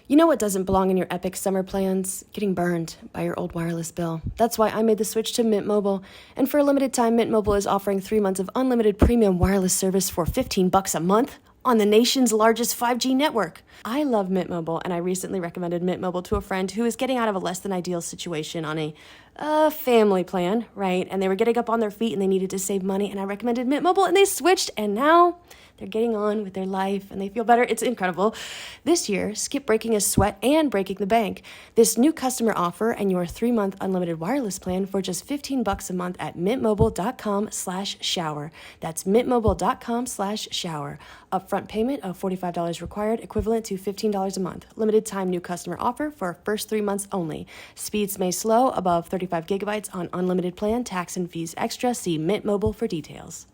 You know what doesn't belong in your epic summer plans? Getting burned by your old wireless bill. That's why I made the switch to Mint Mobile. And for a limited time, Mint Mobile is offering 3 months of unlimited premium wireless service for $15 a month on the nation's largest 5G network. I love Mint Mobile, and I recently recommended Mint Mobile to a friend who is getting out of a less than ideal situation on a family plan, right? And they were getting up on their feet and they needed to save money, and I recommended Mint Mobile, and they switched, and now they're getting on with their life and they feel better. It's incredible. This year, skip breaking a sweat and breaking the bank. This new customer offer and your 3-month unlimited wireless plan for just $15 a month at mintmobile.com/shower. That's mintmobile.com/shower. Upfront payment of $45 required, equivalent to $15 a month. Limited time new customer offer for first 3 months only. Speeds may slow above 35 gigabytes on unlimited plan. Tax and fees extra. See Mint Mobile for details.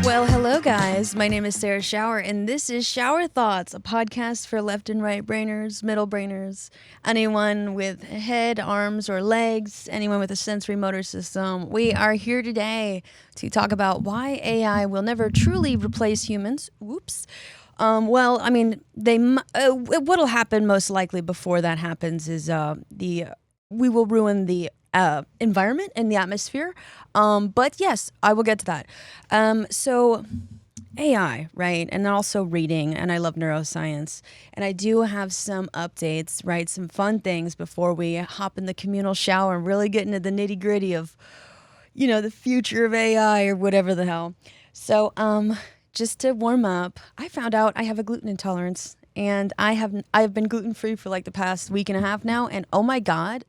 Well, hello guys. My name is Sarah Schauer, and this is Shower Thoughts, a podcast for left and right brainers, middle brainers, anyone with a head, arms, or legs, anyone with a sensory motor system. We are here today to talk about why AI will never truly replace humans. Whoops. What'll happen most likely before that happens is we will ruin the environment and the atmosphere. But yes, I will get to that. So AI, right? And also reading, and I love neuroscience. And I do have some updates, right? Some fun things before we hop in the communal shower and really get into the nitty gritty of, the future of AI or whatever the hell. So, just to warm up, I found out I have a gluten intolerance, and I have been gluten-free for like the past week and a half now. And oh my God,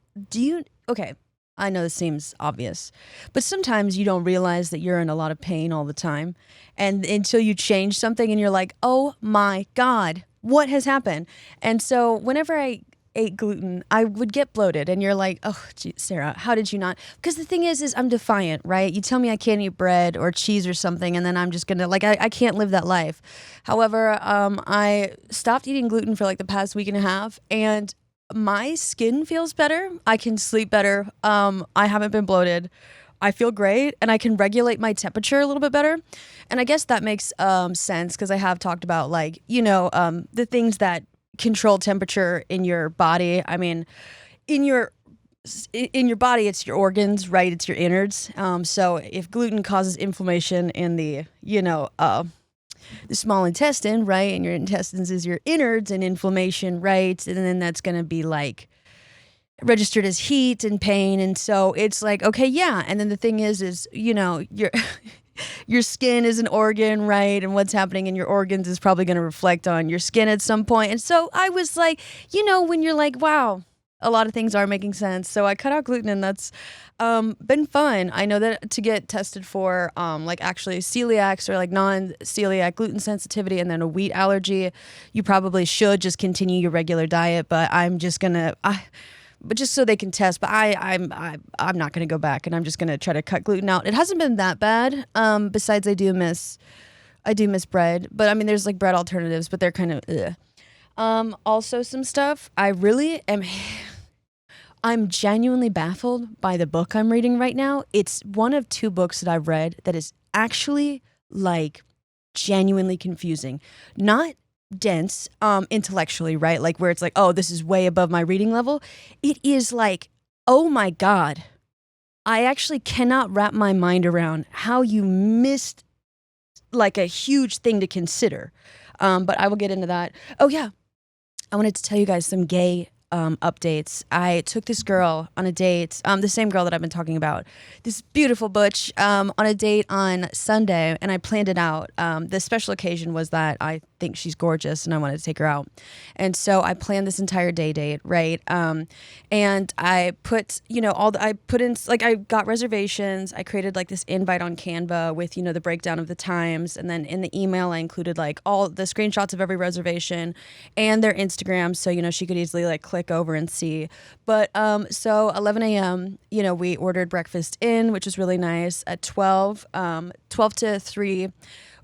okay. I know this seems obvious, but sometimes you don't realize that you're in a lot of pain all the time. And until you change something and you're like, oh my God, what has happened? And so whenever I ate gluten, I would get bloated, and you're like, oh, gee, Sarah, how did you not? Because the thing is I'm defiant, right? You tell me I can't eat bread or cheese or something, and then I'm just gonna, I can't live that life. However, I stopped eating gluten for like the past week and a half, and my skin feels better. I can sleep better. I haven't been bloated. I feel great, and I can regulate my temperature a little bit better. And I guess that makes sense because I have talked about the things that control temperature in your body. I mean, in your body, it's your organs, right? It's your innards. So if gluten causes inflammation in the small intestine, right? And your intestines is your innards, and inflammation, right? And then that's going to be like registered as heat and pain. And so it's like, okay, yeah. And then the thing is your your skin is an organ, right? And what's happening in your organs is probably going to reflect on your skin at some point. And so I was like, when you're like, wow, a lot of things are making sense. So I cut out gluten, and that's been fun. I know that to get tested for actually celiacs or like non-celiac gluten sensitivity and then a wheat allergy, you probably should just continue your regular diet. But I'm just gonna, but just so they can test. But I'm not gonna go back, and I'm just gonna try to cut gluten out. It hasn't been that bad. Besides, I do miss bread. But I mean, there's like bread alternatives, but they're kind of ugh. Also some stuff I'm genuinely baffled by the book I'm reading right now. It's one of 2 books that I've read that is actually like genuinely confusing. Not dense intellectually, right? Like where it's like, oh, this is way above my reading level. It is like, oh my God, I actually cannot wrap my mind around how you missed like a huge thing to consider. But I will get into that. Oh yeah, I wanted to tell you guys some gay updates. I took this girl on a date, the same girl that I've been talking about, this beautiful butch, on a date on Sunday, and I planned it out. The special occasion was that I think she's gorgeous and I wanted to take her out. And so I planned this entire date, right? And I put, I got reservations. I created like this invite on Canva with, the breakdown of the times. And then in the email, I included like all the screenshots of every reservation and their Instagram. So, she could easily like click over and see. But so 11 a.m., we ordered breakfast in, which was really nice. At 12 to 3,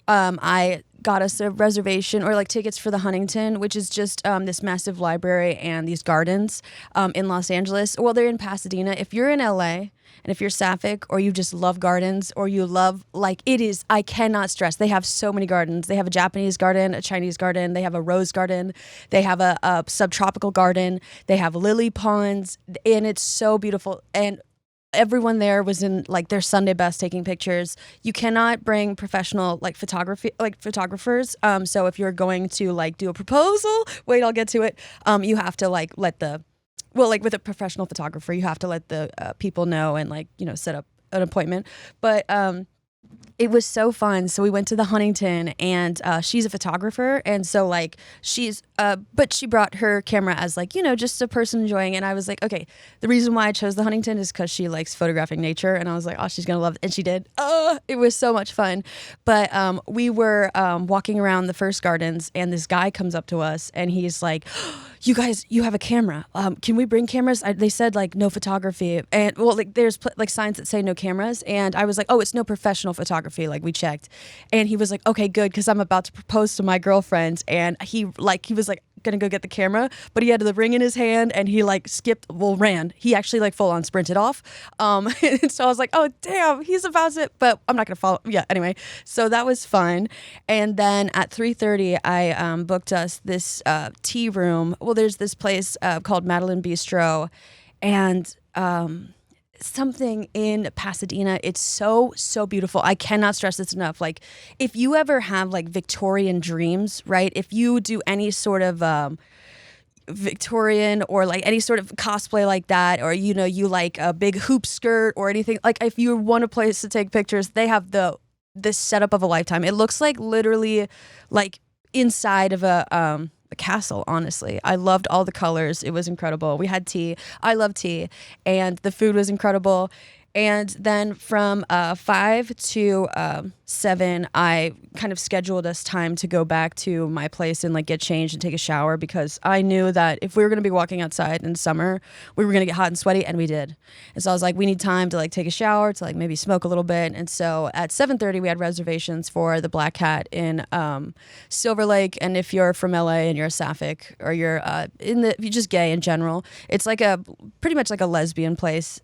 I got us a reservation or like tickets for the Huntington, which is just this massive library and these gardens in Los Angeles. Well, they're in Pasadena. If you're in LA and if you're sapphic or you just love gardens or you love, like, it is, I cannot stress. They have so many gardens. They have a Japanese garden, a Chinese garden. They have a rose garden. They have a subtropical garden. They have lily ponds, and it's so beautiful. And everyone there was in like their Sunday best taking pictures. You cannot bring professional like photographers. So if you're going to like do a proposal, wait, I'll get to it. You have to like like with a professional photographer, you have to let the people know and like, set up an appointment. But it was so fun. So we went to the Huntington, and she's a photographer, and so like but she brought her camera as like, just a person enjoying. And I was like, okay, the reason why I chose the Huntington is because she likes photographing nature, and I was like, oh, she's gonna love it, and she did. It was so much fun. But we were walking around the first gardens, and this guy comes up to us, and he's like, you guys, you have a camera. Can we bring cameras? They said like no photography, and well, like there's like signs that say no cameras, and I was like, oh, it's no professional photography. Like we checked, and he was like, okay, good, because I'm about to propose to my girlfriend, and he was like gonna go get the camera, but he had the ring in his hand, and he like ran. He actually like full on sprinted off. And so I was like, oh damn, he's about to, but I'm not gonna follow. Yeah, anyway, so that was fun. And then at 3:30, I booked us this tea room. Well, there's this place called Madeline Bistro, and something in Pasadena. It's so beautiful. I cannot stress this enough. Like, if you ever have like Victorian dreams, right? If you do any sort of Victorian or like any sort of cosplay like that, or you like a big hoop skirt or anything, like if you want a place to take pictures, they have this setup of a lifetime. It looks like literally like inside of a castle. Honestly, I loved all the colors. It was incredible. We had tea. I love tea, and the food was incredible. And then from 5 to 7, I kind of scheduled us time to go back to my place and like get changed and take a shower, because I knew that if we were going to be walking outside in summer, we were going to get hot and sweaty, and we did. And so I was like, we need time to like take a shower, to like maybe smoke a little bit. And so at 7:30, we had reservations for the Black Cat in Silver Lake. And if you're from LA and you're a sapphic, or you're if you're just gay in general, it's like pretty much like a lesbian place.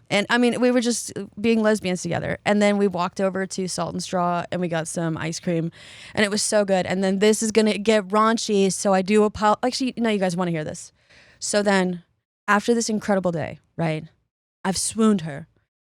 And I mean, we were just being lesbians together. And then we walked over to Salt and Straw, and we got some ice cream, and it was so good. And then this is going to get raunchy, so I do apologize. Actually, no, you guys want to hear this. So then after this incredible day, right, I've swooned her.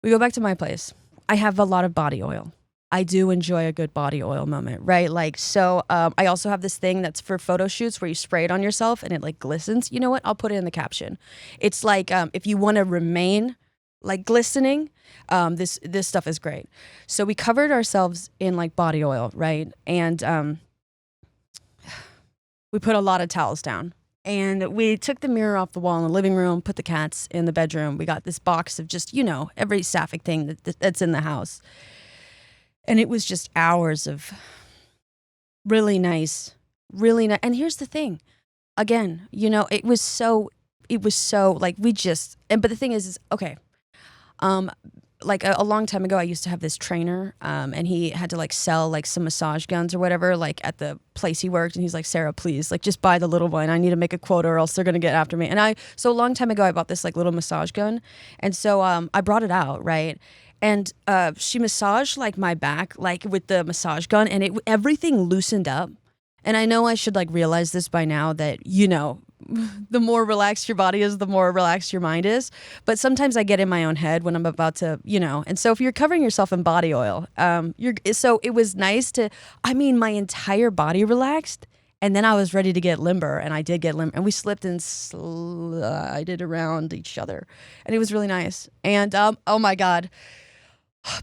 We go back to my place. I have a lot of body oil. I do enjoy a good body oil moment, right? Like, so I also have this thing that's for photo shoots where you spray it on yourself and it like glistens. You know what? I'll put it in the caption. It's like if you want to remain like glistening, this stuff is great. So we covered ourselves in like body oil, right? And we put a lot of towels down, and we took the mirror off the wall in the living room, put the cats in the bedroom. We got this box of just, every sapphic thing that's in the house. And it was just hours of really nice. And here's the thing, again, it was so like but the thing is okay. Like a long time ago, I used to have this trainer, and he had to like sell like some massage guns or whatever, like at the place he worked. And he's like, Sarah, please, like just buy the little one. I need to make a quota or else they're going to get after me. And so a long time ago, I bought this like little massage gun. And so I brought it out, right? And she massaged like my back, like with the massage gun, and everything loosened up. And I know I should like realize this by now that, the more relaxed your body is, the more relaxed your mind is. But sometimes I get in my own head when I'm about to, And so if you're covering yourself in body oil, so it was nice my entire body relaxed. And then I was ready to get limber, and I did get limber. And we slipped and slided around each other. And it was really nice. And oh my God,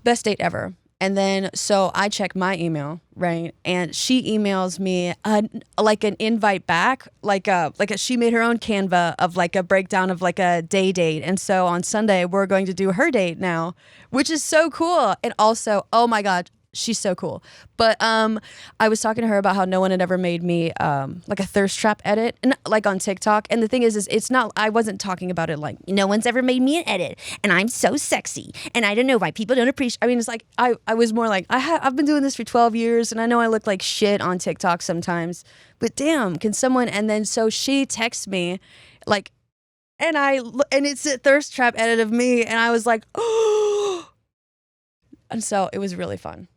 best date ever. And then, so I check my email, right? And she emails me like an invite back, she made her own Canva of like a breakdown of like a date. And so on Sunday, we're going to do her date now, which is so cool. And also, oh my God, She's so cool. But I was talking to her about how no one had ever made me like a thirst trap edit, and like on TikTok. And the thing is it's not. I wasn't talking about it like no one's ever made me an edit, and I'm so sexy, and I don't know why people don't appreciate. I mean, it's like I was more like I've been doing this for 12 years, and I know I look like shit on TikTok sometimes, but damn, can someone? And then so she texts me, like, and it's a thirst trap edit of me, and I was like, oh, and so it was really fun.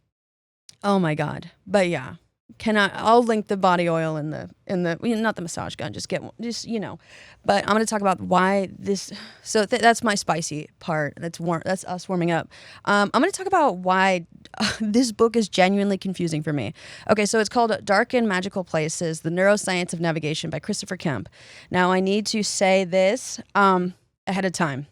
Oh my God. But yeah, I'll link the body oil in the not the massage gun, just but I'm going to talk about why this, so that's my spicy part. That's us warming up. I'm going to talk about why this book is genuinely confusing for me. Okay. So it's called Dark and Magical Places, The Neuroscience of Navigation by Christopher Kemp. Now I need to say this, ahead of time.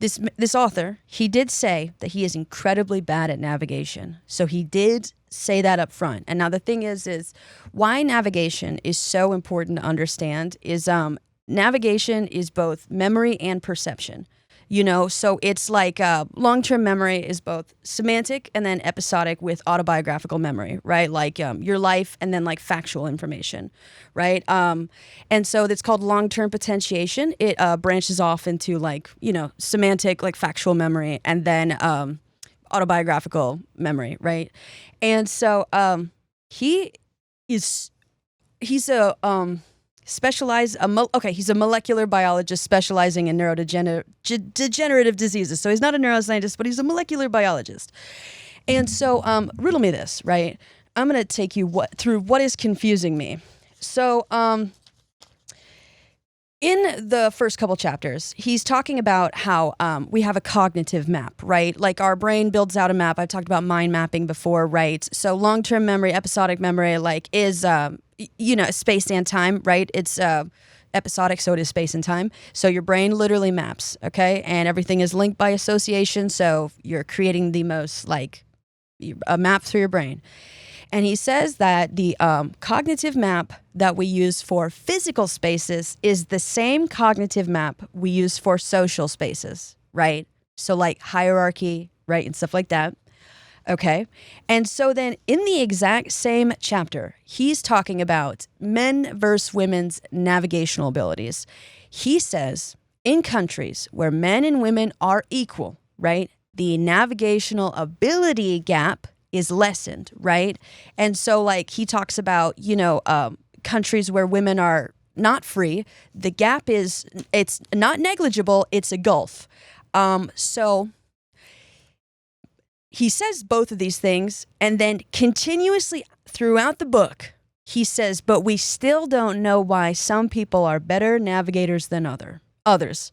This author, he did say that he is incredibly bad at navigation. So he did say that up front. And now the thing is why navigation is so important to understand is navigation is both memory and perception. So it's like long-term memory is both semantic and then episodic with autobiographical memory, right? Like your life and then like factual information, right? And so it's called long-term potentiation. It branches off into like, semantic, like factual memory and then autobiographical memory, right? And so he's a he's a molecular biologist specializing in neurodegenerative diseases. So he's not a neuroscientist, but he's a molecular biologist. And so riddle me this, right? I'm going to take you through what is confusing me. So in the first couple chapters, he's talking about how we have a cognitive map, right? Like our brain builds out a map. I've talked about mind mapping before, right? So long-term memory, episodic memory, like is, space and time, right? It's episodic, so it is space and time. So your brain literally maps, okay? And everything is linked by association. So you're creating the most like a map through your brain. And he says that the cognitive map that we use for physical spaces is the same cognitive map we use for social spaces, right? So like hierarchy, right? And stuff like that. Okay. And so then in the exact same chapter, he's talking about men versus women's navigational abilities. He says in countries where men and women are equal, right? The navigational ability gap is lessened, right? And so like he talks about, countries where women are not free, the gap it's not negligible, it's a gulf. So he says both of these things, and then continuously throughout the book, he says, but we still don't know why some people are better navigators than others.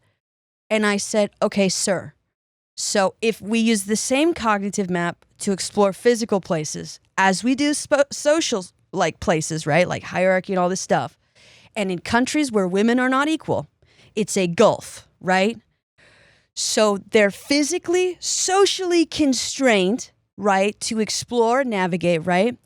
And I said, okay, sir. So if we use the same cognitive map to explore physical places as we do social like places, right? Like hierarchy and all this stuff. And in countries where women are not equal, it's a gulf, right? So they're physically, socially constrained, right, to explore, navigate, right?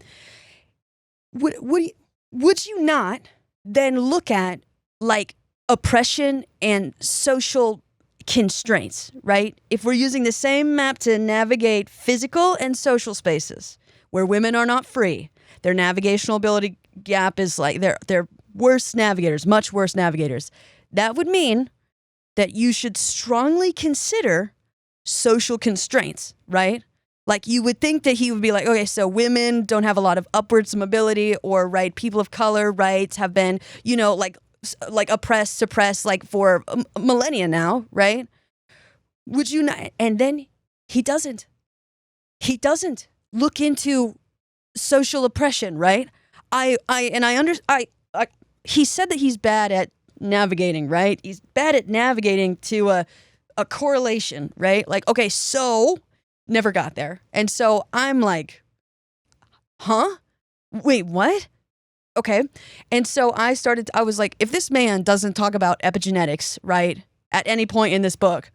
Would you not then look at like oppression and social constraints, right? If we're using the same map to navigate physical and social spaces where women are not free, their navigational ability gap is like they're worse navigators, much worse navigators. That would mean that you should strongly consider social constraints, right? Like you would think that he would be like, okay, so women don't have a lot of upwards mobility, or right, people of color, right, have been, like oppressed, suppressed, like for millennia now, right? Would you not? And then he doesn't look into social oppression, right? He said that he's bad at navigating, right? He's bad at navigating to a correlation, right? Like, okay, so never got there. And so I'm like, huh? Wait, what? Okay. And so I was like, if this man doesn't talk about epigenetics, right, at any point in this book,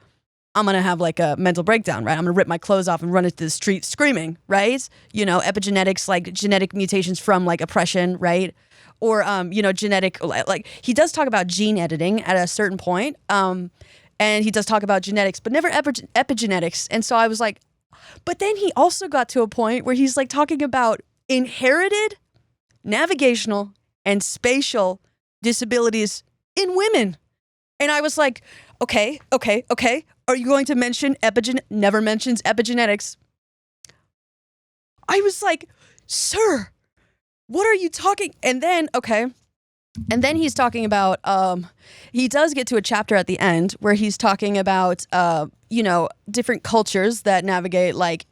I'm going to have like a mental breakdown, right? I'm going to rip my clothes off and run into the street screaming, right? Epigenetics, like genetic mutations from like oppression, right? Or, genetic, like he does talk about gene editing at a certain point. And he does talk about genetics, but never epigenetics. And so I was like, But then he also got to a point where he's like talking about inherited navigational and spatial disabilities in women. And I was like, okay. Are you going to mention never mentions epigenetics? I was like, sir, what are you talking? And then he's talking about, he does get to a chapter at the end where he's talking about, different cultures that navigate, like,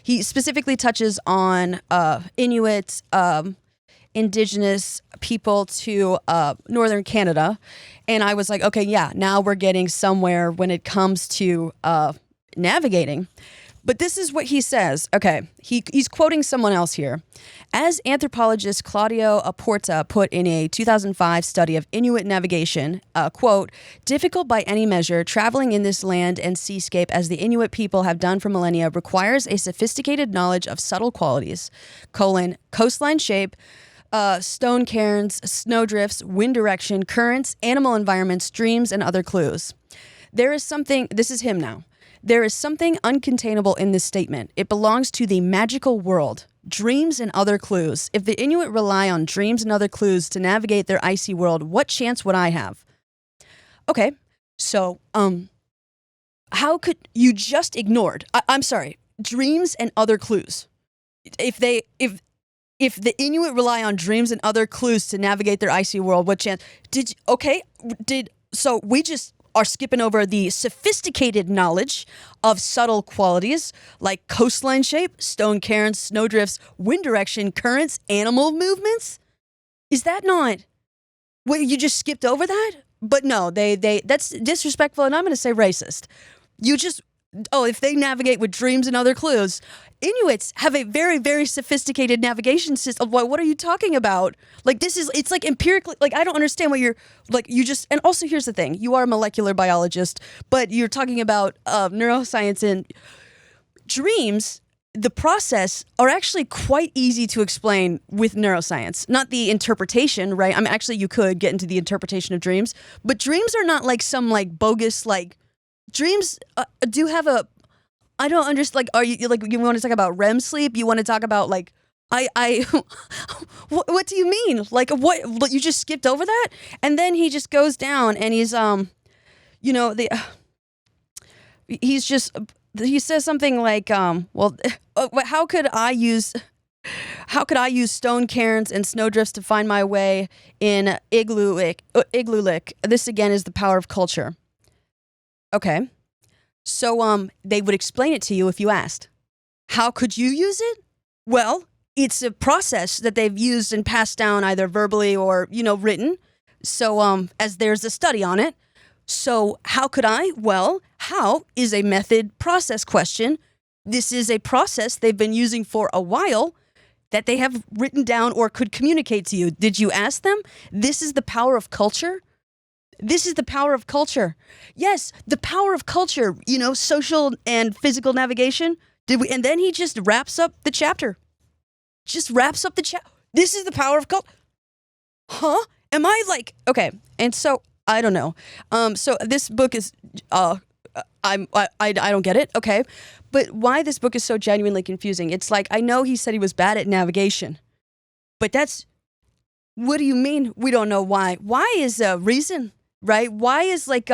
he specifically touches on Inuit, indigenous people to northern Canada. And I was like, okay, yeah, now we're getting somewhere when it comes to navigating. But this is what he says. Okay, he's quoting someone else here. As anthropologist Claudio Aporta put in a 2005 study of Inuit navigation, quote, difficult by any measure, traveling in this land and seascape as the Inuit people have done for millennia requires a sophisticated knowledge of subtle qualities, coastline shape, stone cairns, snowdrifts, wind direction, currents, animal environments, streams, and other clues. There is something, this is him now. There is something uncontainable in this statement. It belongs to the magical world, dreams and other clues. If the Inuit rely on dreams and other clues to navigate their icy world, what chance would I have? Okay, so, how could you just ignored? I'm sorry, dreams and other clues. If the Inuit rely on dreams and other clues to navigate their icy world, what chance? So we just are skipping over the sophisticated knowledge of subtle qualities like coastline shape, stone cairns, snowdrifts, wind direction, currents, animal movements? Is that not what you just skipped over that? But no, they that's disrespectful, and I'm going to say racist. If they navigate with dreams and other clues, Inuits have a very, very sophisticated navigation system. What are you talking about? Like, it's like empirically, like, I don't understand what you're, like, and also here's the thing, you are a molecular biologist, but you're talking about neuroscience, and dreams, the process are actually quite easy to explain with neuroscience. Not the interpretation, right? I mean, actually, you could get into the interpretation of dreams, but dreams are not like some, like, bogus, like, dreams do have I don't understand, like, are you, like, you want to talk about REM sleep? You want to talk about, like, what do you mean? Like, what, you just skipped over that? And then he just goes down and he's, he says something like, how could I use stone cairns and snowdrifts to find my way in Igloolik? This again is the power of culture. Okay. So they would explain it to you if you asked. How could you use it? Well, it's a process that they've used and passed down either verbally or, written. So as there's a study on it. So how could I? Well, how is a method process question. This is a process they've been using for a while that they have written down or could communicate to you. Did you ask them? This is the power of culture. This is the power of culture. Yes, the power of culture, social and physical navigation. And then he just wraps up the chapter. This is the power of culture. Huh? Am I like, okay. And so, I don't know. So this book is, I don't get it. Okay. But why this book is so genuinely confusing. It's like, I know he said he was bad at navigation, but what do you mean? We don't know why. Why is a reason? Right? Why is like,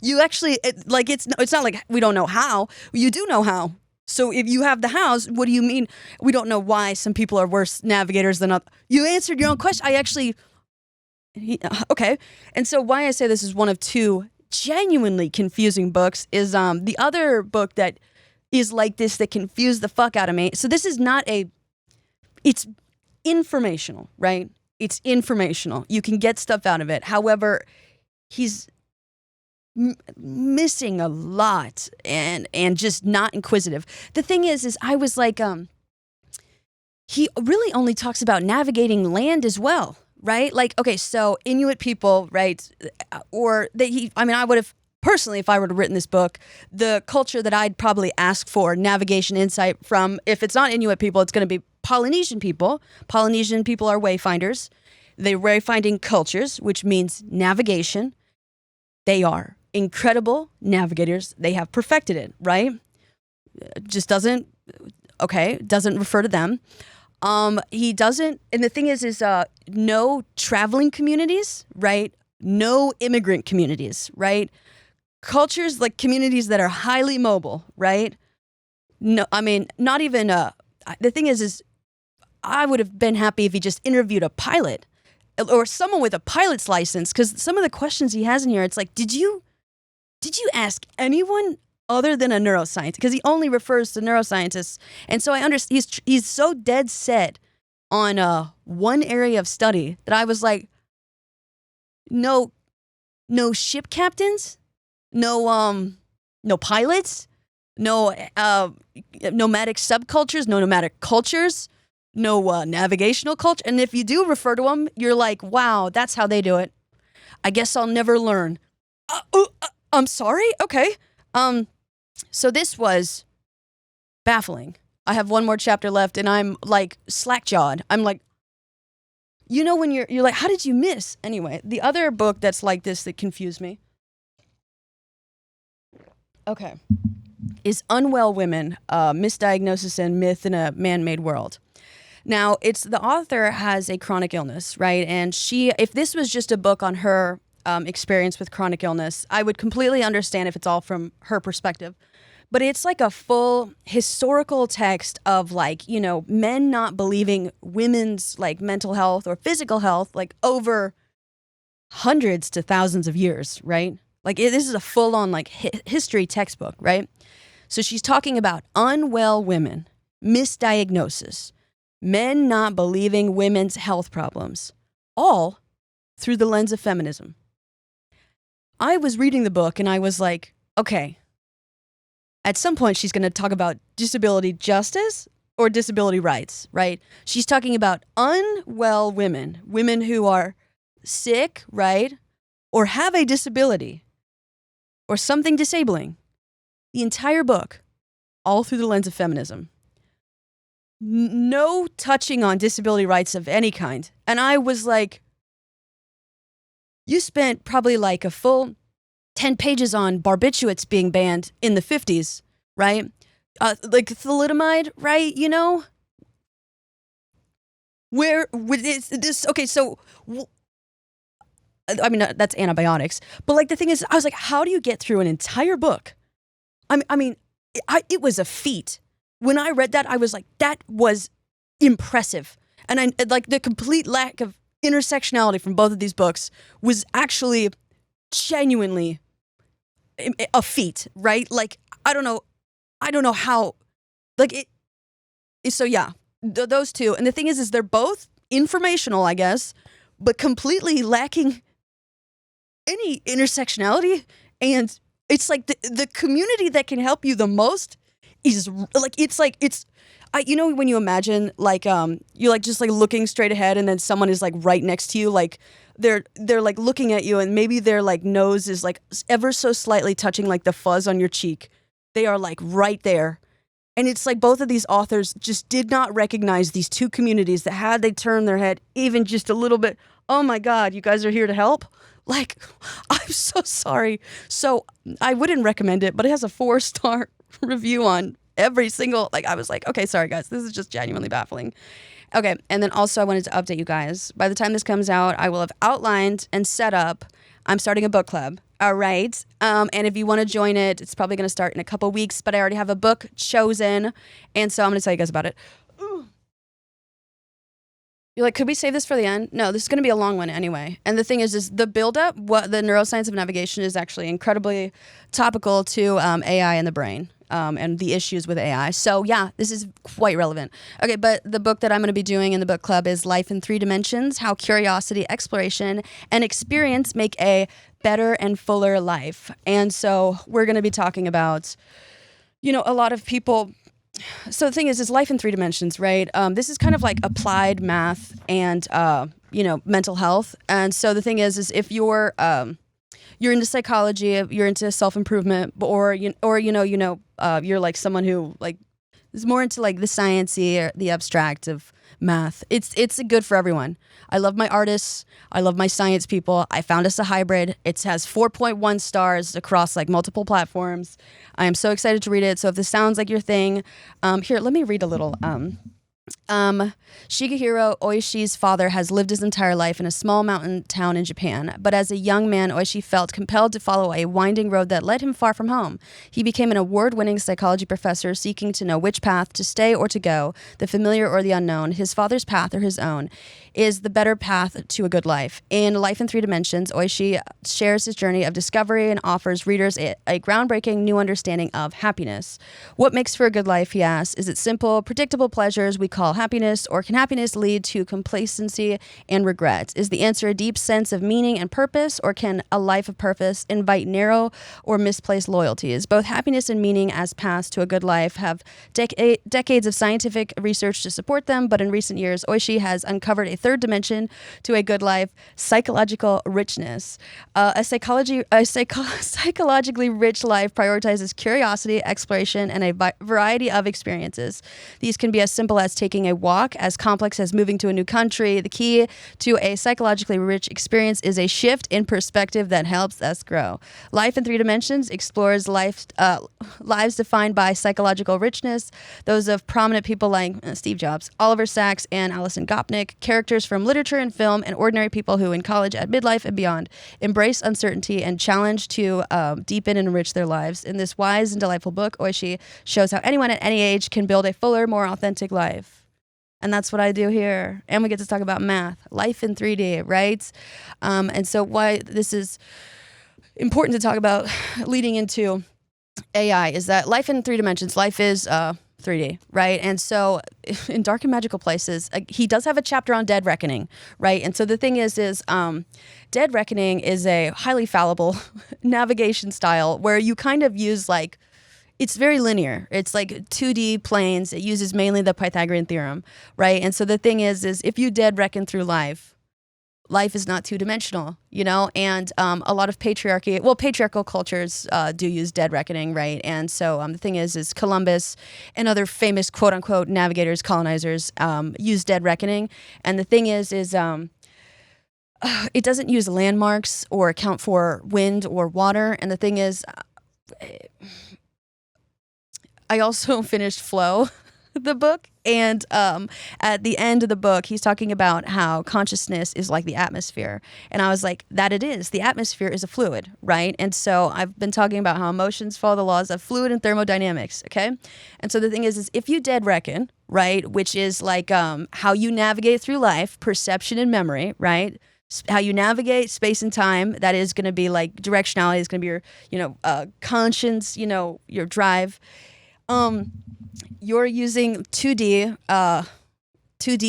you actually, it's not like we don't know how. You do know how. So if you have the hows, what do you mean? We don't know why some people are worse navigators than others. You answered your own question. Okay. And so why I say this is one of two genuinely confusing books is the other book that is like this that confused the fuck out of me. So this is it's informational, right? It's informational. You can get stuff out of it. However, he's missing a lot and just not inquisitive. The thing is I was like, he really only talks about navigating land as well, right? Like, okay, so Inuit people, right? I would have personally, if I were to written this book, the culture that I'd probably ask for navigation insight from, if it's not Inuit people, it's going to be Polynesian people. Polynesian people are wayfinders. They're wayfinding cultures, which means navigation. They are incredible navigators. They have perfected it, right? just doesn't refer to them. He doesn't, and the thing is no traveling communities, right? No immigrant communities, right? Cultures like communities that are highly mobile, right? No, I mean, not even, the thing is I would have been happy if he just interviewed a pilot or someone with a pilot's license, because some of the questions he has in here, it's like, did you ask anyone other than a neuroscientist? Because he only refers to neuroscientists. And so I understand he's so dead set on one area of study that I was like, no ship captains, no pilots, no nomadic subcultures, no nomadic cultures, no navigational culture. And if you do refer to them, you're like, wow, that's how they do it. I guess I'll never learn. I'm sorry? Okay. So this was baffling. I have one more chapter left and I'm like slack-jawed. I'm like, you know, when you're like, how did you miss? Anyway, the other book that's like this that confused me, okay, is Unwell Women, Misdiagnosis and Myth in a Man-Made World. Now, the author has a chronic illness, right? And if this was just a book on her experience with chronic illness, I would completely understand if it's all from her perspective. But it's like a full historical text of like, you know, men not believing women's like mental health or physical health like over hundreds to thousands of years, right? Like this is a full on like history textbook, right? So she's talking about unwell women, misdiagnosis, men not believing women's health problems, all through the lens of feminism. I was reading the book and I was like, okay, at some point she's going to talk about disability justice or disability rights, right? She's talking about unwell women who are sick, right? Or have a disability or something disabling. The entire book, all through the lens of feminism. No touching on disability rights of any kind. And I was like, you spent probably like a full 10 pages on barbiturates being banned in the 50s, right? Like thalidomide, right? You know? Where with this? Okay, so I mean, that's antibiotics. But like the thing is, I was like, how do you get through an entire book? I mean, it was a feat. When I read that, I was like, that was impressive. And I like the complete lack of intersectionality from both of these books was actually genuinely a feat, right? Like, I don't know how, like it. So yeah, those two. And the thing is they're both informational, I guess, but completely lacking any intersectionality. And it's like the community that can help you the most is like, you know, when you imagine like, you're like just like looking straight ahead and then someone is like right next to you, like they're like looking at you and maybe their like nose is like ever so slightly touching like the fuzz on your cheek. They are like right there. And it's like both of these authors just did not recognize these two communities that had they turned their head even just a little bit, oh my God, you guys are here to help? Like, I'm so sorry. So I wouldn't recommend it, but it has a 4-star review on every single, like I was like, okay, sorry guys, this is just genuinely baffling. Okay, and then also I wanted to update you guys. By the time this comes out, I will have outlined and set up, I'm starting a book club. All right. And if you want to join it, it's probably going to start in a couple weeks, but I already have a book chosen. And so I'm going to tell you guys about it. You're like, could we save this for the end? No, this is going to be a long one anyway. And the thing is the buildup, what the neuroscience of navigation is actually incredibly topical to AI and the brain. And the issues with AI. So yeah, this is quite relevant. Okay, but the book that I'm going to be doing in the book club is Life in 3 Dimensions, How Curiosity, Exploration, and Experience Make a Better and Fuller Life. And so we're going to be talking about, you know, a lot of people. So the thing is Life in 3 Dimensions, right? This is kind of like applied math and, you know, mental health. And so the thing is if you're into psychology, you're into self-improvement, or you're like someone who like is more into like the sciencey or the abstract of math. It's good for everyone. I love my artists. I love my science people. I found us a hybrid. It has 4.1 stars across like multiple platforms. I am so excited to read it. So if this sounds like your thing, here, let me read a little. Shigehiro, Oishi's father, has lived his entire life in a small mountain town in Japan, but as a young man, Oishi felt compelled to follow a winding road that led him far from home. He became an award-winning psychology professor seeking to know which path to stay or to go, the familiar or the unknown, his father's path or his own, is the better path to a good life. In Life in Three Dimensions, Oishi shares his journey of discovery and offers readers a groundbreaking new understanding of happiness. What makes for a good life, he asks, is it simple, predictable pleasures we call happiness, or can happiness lead to complacency and regret? Is the answer a deep sense of meaning and purpose, or can a life of purpose invite narrow or misplaced loyalties? Both happiness and meaning as paths to a good life have decades of scientific research to support them, but in recent years, Oishi has uncovered a third dimension to a good life: psychological richness. Psychologically rich life prioritizes curiosity, exploration, and a variety of experiences. These can be as simple as taking a walk, as complex as moving to a new country. The key to a psychologically rich experience is a shift in perspective that helps us grow. Life in Three Dimensions explores lives defined by psychological richness, those of prominent people like Steve Jobs, Oliver Sacks, and Alison Gopnik, characters from literature and film, and ordinary people who in college, at midlife, and beyond embrace uncertainty and challenge to deepen and enrich their lives. In this wise and delightful book, Oishi shows how anyone at any age can build a fuller, more authentic life. And that's what I do here. And we get to talk about math, life in 3D, right? And so why this is important to talk about leading into AI is that life in 3 dimensions, life is 3D, right? And so in Dark and Magical Places, he does have a chapter on Dead Reckoning, right? And so the thing is Dead Reckoning is a highly fallible navigation style where you kind of use like, it's very linear. It's like 2D planes. It uses mainly the Pythagorean theorem, right? And so the thing is if you dead reckon through life is not two-dimensional, you know? And a lot of patriarchal cultures do use dead reckoning, right? And so the thing is Columbus and other famous quote-unquote navigators, colonizers use dead reckoning. And the thing is it doesn't use landmarks or account for wind or water. And the thing is, I also finished Flow, the book, and at the end of the book, he's talking about how consciousness is like the atmosphere. And I was like, that it is. The atmosphere is a fluid, right? And so I've been talking about how emotions follow the laws of fluid and thermodynamics, okay? And so the thing is if you dead reckon, right, which is like how you navigate through life, perception and memory, right? How you navigate space and time, that is going to be like directionality, is going to be your, conscience, your drive. You're using 2D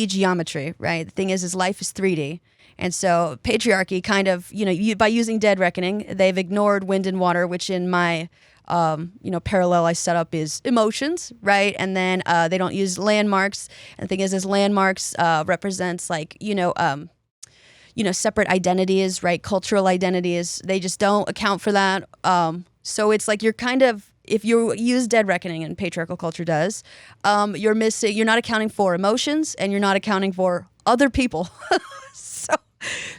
geometry, right? The thing is life is 3D. And so patriarchy kind of, by using dead reckoning, they've ignored wind and water, which in my, parallel I set up is emotions, right? And then they don't use landmarks. And the thing is landmarks represents like, separate identities, right? Cultural identities. They just don't account for that. So it's like you're kind of, if you use dead reckoning, and patriarchal culture does, you're not accounting for emotions, and you're not accounting for other people.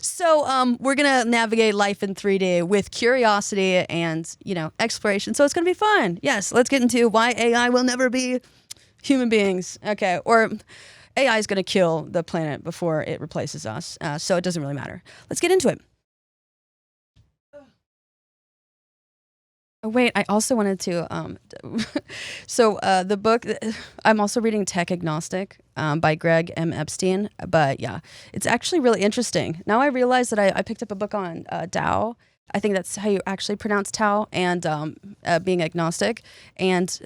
So we're going to navigate life in 3D with curiosity and, exploration. So it's going to be fun. Yes, let's get into why AI will never be human beings. Okay, or AI is going to kill the planet before it replaces us. So it doesn't really matter. Let's get into it. Oh, wait, I also wanted to, the book, I'm also reading Tech Agnostic by Greg M. Epstein, but yeah, it's actually really interesting. Now I realize that I picked up a book on Tao. I think that's how you actually pronounce Tao, and being agnostic, and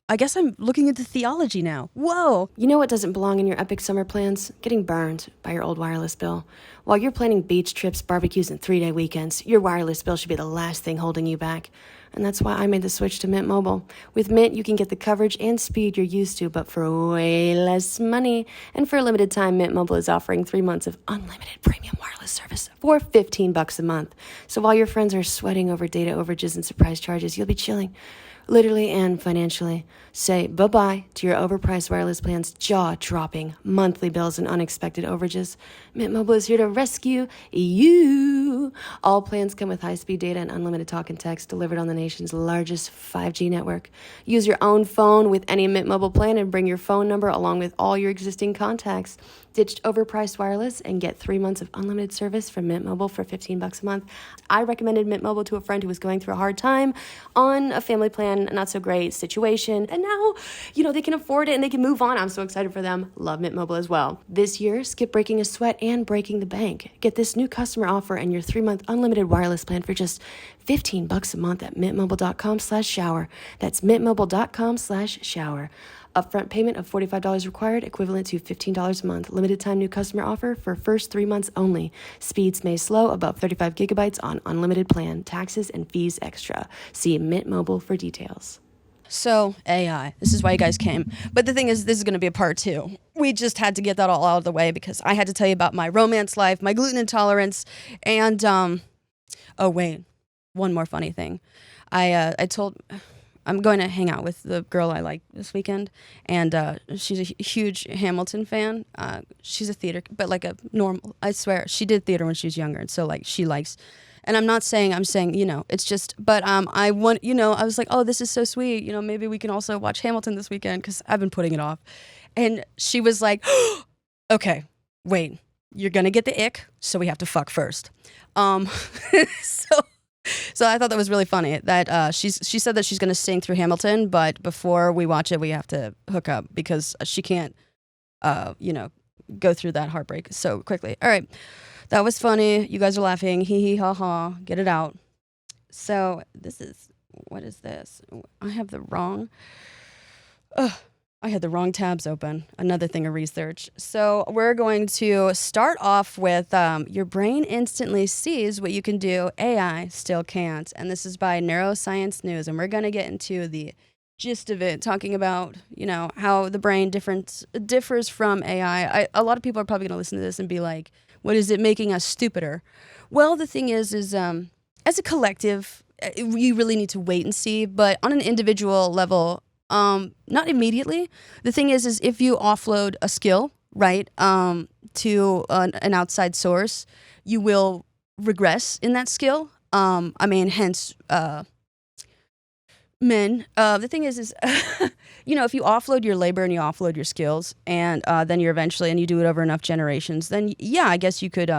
I guess I'm looking into theology now. Whoa! You know what doesn't belong in your epic summer plans? Getting burned by your old wireless bill. While you're planning beach trips, barbecues, and 3-day weekends, your wireless bill should be the last thing holding you back. And that's why I made the switch to Mint Mobile. With Mint, you can get the coverage and speed you're used to, but for way less money. And for a limited time, Mint Mobile is offering 3 months of unlimited premium wireless service for $15 a month. So while your friends are sweating over data overages and surprise charges, you'll be chilling literally and financially. Say bye-bye to your overpriced wireless plans, jaw-dropping monthly bills and unexpected overages. Mint Mobile is here to rescue you. All plans come with high-speed data and unlimited talk and text delivered on the nation's largest 5G network. Use your own phone with any Mint Mobile plan and bring your phone number along with all your existing contacts. Ditch overpriced wireless and get 3 months of unlimited service from Mint Mobile for $15 a month. I recommended Mint Mobile to a friend who was going through a hard time on a family plan, not so great situation, and now, they can afford it and they can move on. I'm so excited for them. Love Mint Mobile as well. This year, skip breaking a sweat and breaking the bank. Get this new customer offer and your 3-month unlimited wireless plan for just $15 a month at mintmobile.com/shower. That's mintmobile.com/shower. Upfront payment of $45 required, equivalent to $15 a month. Limited time new customer offer for first 3 months only. Speeds may slow above 35 gigabytes on unlimited plan. Taxes and fees extra. See Mint Mobile for details. So, AI. This is why you guys came. But the thing is, this is going to be a part 2. We just had to get that all out of the way because I had to tell you about my romance life, my gluten intolerance, and, oh, wait. One more funny thing. I'm going to hang out with the girl I like this weekend, and she's a huge Hamilton fan. She's a theater, but like a normal, I swear, she did theater when she was younger, and so like she likes, and I'm saying, it's just, but I was like, oh, this is so sweet, maybe we can also watch Hamilton this weekend, because I've been putting it off, and she was like, okay, wait, you're going to get the ick, so we have to fuck first. So I thought that was really funny that she said that she's going to sing through Hamilton, but before we watch it, we have to hook up because she can't, go through that heartbreak so quickly. All right. That was funny. You guys are laughing. Hee hee ha ha. Get it out. So what is this? I have the wrong tabs open. Another thing of research. So we're going to start off with your brain instantly sees what you can do, AI still can't. And this is by Neuroscience News. And we're going to get into the gist of it, talking about, how the brain differs from AI. A lot of people are probably going to listen to this and be like, what is it making us stupider? Well, the thing is as a collective, you really need to wait and see. But on an individual level, not immediately. The thing is if you offload a skill, right, to an outside source, you will regress in that skill. Hence, men. The thing is, if you offload your labor and you offload your skills, and then you're eventually, and you do it over enough generations, then yeah, I guess you could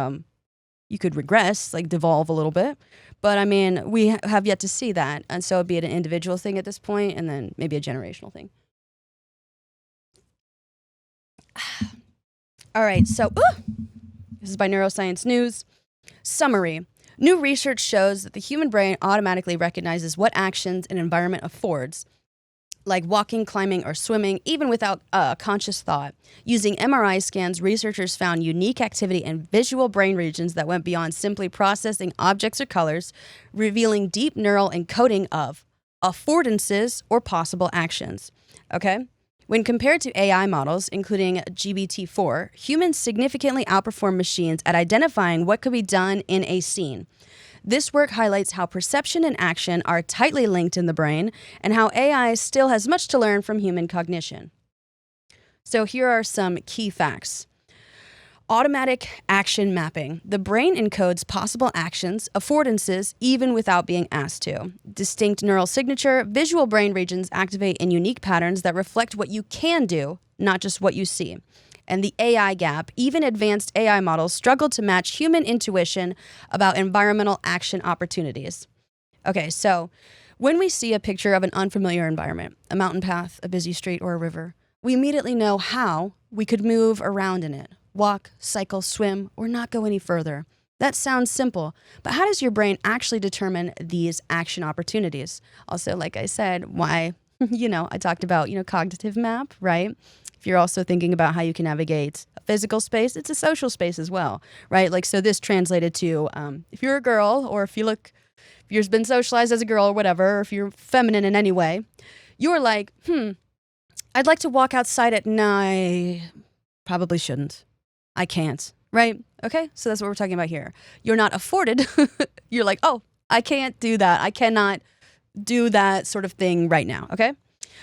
regress, like devolve a little bit. But we have yet to see that. And so it'd be an individual thing at this point, and then maybe a generational thing. All right, so this is by Neuroscience News. Summary. New research shows that the human brain automatically recognizes what actions an environment affords, like walking, climbing, or swimming, even without conscious thought. Using MRI scans, researchers found unique activity in visual brain regions that went beyond simply processing objects or colors, revealing deep neural encoding of affordances or possible actions. Okay? When compared to AI models, including GPT-4, humans significantly outperform machines at identifying what could be done in a scene. This work highlights how perception and action are tightly linked in the brain and how AI still has much to learn from human cognition. So here are some key facts. Automatic action mapping. The brain encodes possible actions, affordances, even without being asked to. Distinct neural signature. Visual brain regions activate in unique patterns that reflect what you can do, not just what you see. And the AI gap. Even advanced AI models struggle to match human intuition about environmental action opportunities. Okay, so when we see a picture of an unfamiliar environment, a mountain path, a busy street, or a river, we immediately know how we could move around in it. Walk, cycle, swim, or not go any further. That sounds simple, but how does your brain actually determine these action opportunities? Also, like I said, why, I talked about, cognitive map, right? If you're also thinking about how you can navigate a physical space, it's a social space as well, right? Like, so this translated to, if you're a girl, or if you've been socialized as a girl or whatever, or if you're feminine in any way, you're like, I'd like to walk outside at night. Probably shouldn't. I can't, right? Okay, so that's what we're talking about here. You're not afforded. You're like, oh, I can't do that. I cannot do that sort of thing right now, okay?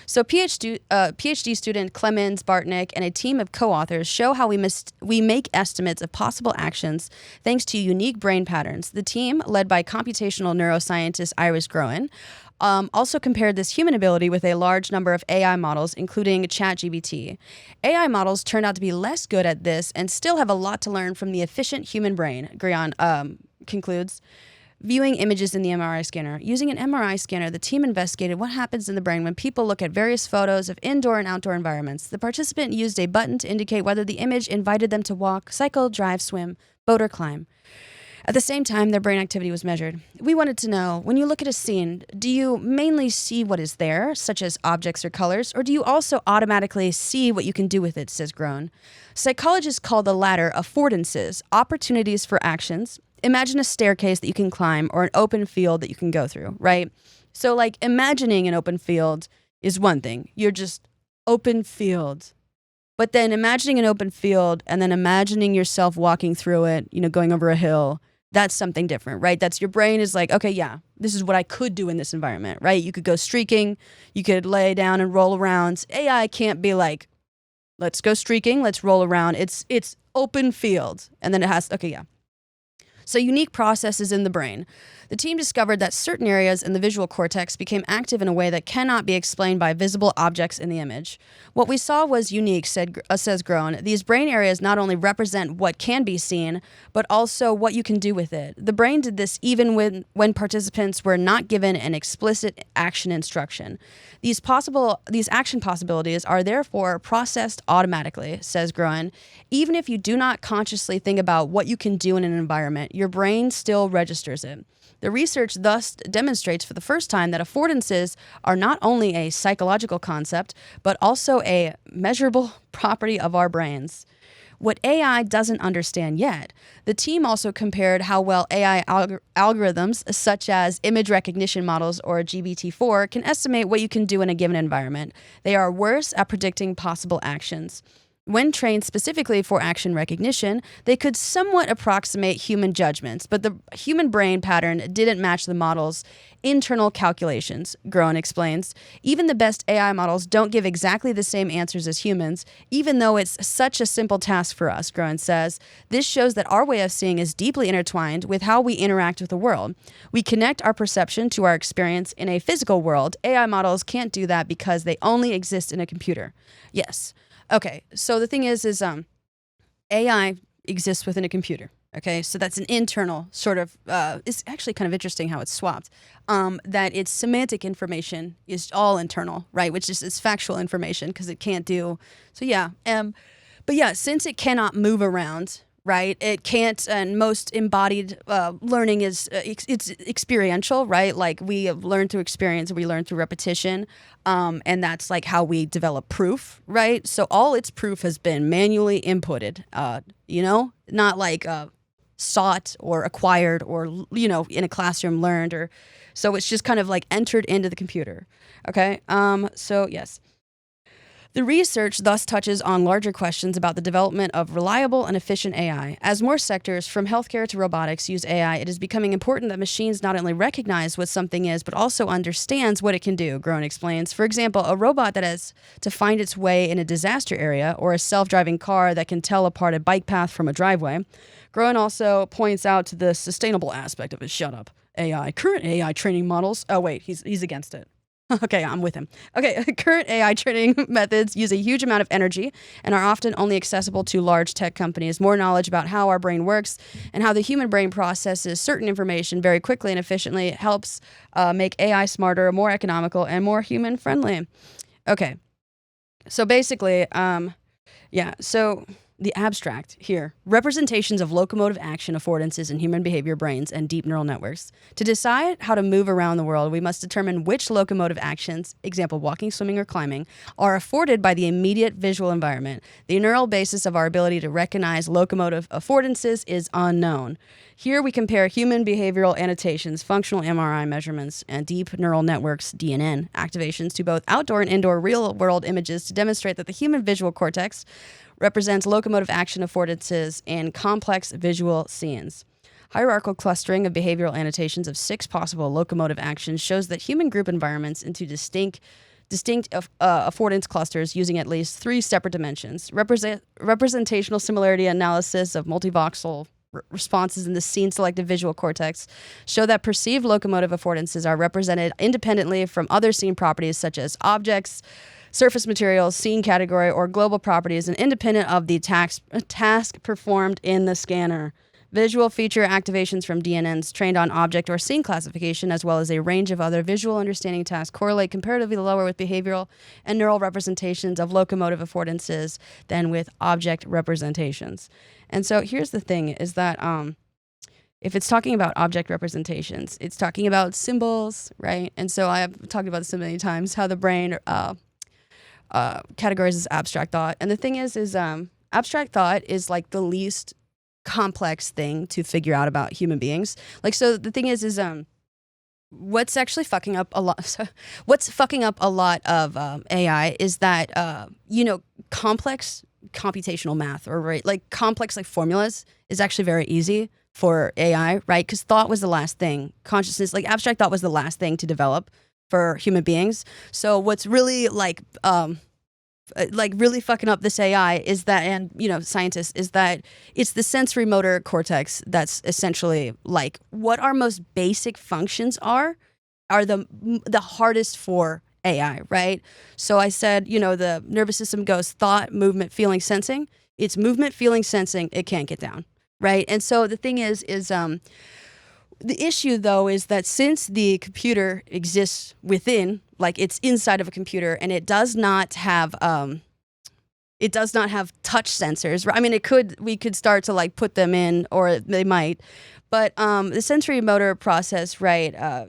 So PhD student Clemens Bartnick and a team of co-authors show how we make estimates of possible actions thanks to unique brain patterns. The team, led by computational neuroscientist Iris Groen, also compared this human ability with a large number of AI models, including ChatGPT. AI models turned out to be less good at this and still have a lot to learn from the efficient human brain, Groen concludes. Viewing images in the MRI scanner. Using an MRI scanner, the team investigated what happens in the brain when people look at various photos of indoor and outdoor environments. The participant used a button to indicate whether the image invited them to walk, cycle, drive, swim, boat, or climb. At the same time, their brain activity was measured. We wanted to know, when you look at a scene, do you mainly see what is there, such as objects or colors, or do you also automatically see what you can do with it, says Groen. Psychologists call the latter affordances, opportunities for actions. Imagine a staircase that you can climb or an open field that you can go through, right? So like imagining an open field is one thing. You're just open field. But then imagining an open field and then imagining yourself walking through it, going over a hill, that's something different, right? That's your brain is like, okay, yeah, this is what I could do in this environment, right? You could go streaking, you could lay down and roll around. AI can't be like, let's go streaking, let's roll around. It's open field. And then it has, okay, yeah. So unique processes in the brain. The team discovered that certain areas in the visual cortex became active in a way that cannot be explained by visible objects in the image. What we saw was unique, says Groen. These brain areas not only represent what can be seen, but also what you can do with it. The brain did this even when participants were not given an explicit action instruction. These action possibilities are therefore processed automatically, says Groen. Even if you do not consciously think about what you can do in an environment, your brain still registers it. The research thus demonstrates for the first time that affordances are not only a psychological concept, but also a measurable property of our brains. What AI doesn't understand yet, the team also compared how well AI algorithms, such as image recognition models or GPT-4, can estimate what you can do in a given environment. They are worse at predicting possible actions. When trained specifically for action recognition, they could somewhat approximate human judgments, but the human brain pattern didn't match the model's internal calculations, Groen explains. Even the best AI models don't give exactly the same answers as humans, even though it's such a simple task for us, Groen says. This shows that our way of seeing is deeply intertwined with how we interact with the world. We connect our perception to our experience in a physical world. AI models can't do that because they only exist in a computer. Yes. Okay, so the thing is AI exists within a computer. Okay, so that's an internal sort of, it's actually kind of interesting how it's swapped, that its semantic information is all internal, right? Which is it's factual information because it can't do, so yeah. But yeah, since it cannot move around, right? It can't, and most embodied learning is, it's experiential, right? Like we learn through experience, we learn through repetition, and that's like how we develop proof, right? So all its proof has been manually inputted, not like sought or acquired or, in a classroom learned, or so it's just kind of like entered into the computer, okay? So yes. The research thus touches on larger questions about the development of reliable and efficient AI. As more sectors, from healthcare to robotics, use AI, it is becoming important that machines not only recognize what something is, but also understands what it can do, Groen explains. For example, a robot that has to find its way in a disaster area, or a self-driving car that can tell apart a bike path from a driveway. Groen also points out to the sustainable aspect of it. Shut up. AI. Current AI training models. Oh, wait, he's against it. Okay, I'm with him. Okay, current AI training methods use a huge amount of energy and are often only accessible to large tech companies. More knowledge about how our brain works and how the human brain processes certain information very quickly and efficiently helps make AI smarter, more economical, and more human-friendly. Okay, so basically, so the abstract here. Representations of locomotive action affordances in human behavior brains and deep neural networks. To decide how to move around the world, we must determine which locomotive actions, example walking, swimming, or climbing, are afforded by the immediate visual environment. The neural basis of our ability to recognize locomotive affordances is unknown. Here we compare human behavioral annotations, functional MRI measurements, and deep neural networks, DNN, activations to both outdoor and indoor real-world images to demonstrate that the human visual cortex represents locomotive action affordances in complex visual scenes. Hierarchical clustering of behavioral annotations of 6 possible locomotive actions shows that human group environments into distinct affordance clusters using at least 3 separate dimensions. Representational similarity analysis of multivoxel responses in the scene selective visual cortex show that perceived locomotive affordances are represented independently from other scene properties such as objects, surface materials, scene category, or global properties, and independent of the task performed in the scanner. Visual feature activations from DNNs trained on object or scene classification, as well as a range of other visual understanding tasks, correlate comparatively lower with behavioral and neural representations of locomotive affordances than with object representations. And so here's the thing, is that if it's talking about object representations, it's talking about symbols, right? And so I have talked about this so many times, how the brain categorizes abstract thought. And the thing is abstract thought is like the least complex thing to figure out about human beings. Like, so the thing is what's actually fucking up a lot of AI is that complex computational math, or right, like complex like formulas, is actually very easy for AI, right? Because thought was the last thing, consciousness, like abstract thought was the last thing to develop for human beings. So what's really really fucking up this AI is that, and scientists, is that it's the sensory motor cortex that's essentially like what our most basic functions are the hardest for AI, right? So I said, the nervous system goes thought, movement, feeling, sensing. It's movement, feeling, sensing. It can't get down, right? And so the thing is the issue, though, is that since the computer exists within, like it's inside of a computer, and it does not have touch sensors. I mean, we could start to like put them in, or they might, but the sensory motor process, right?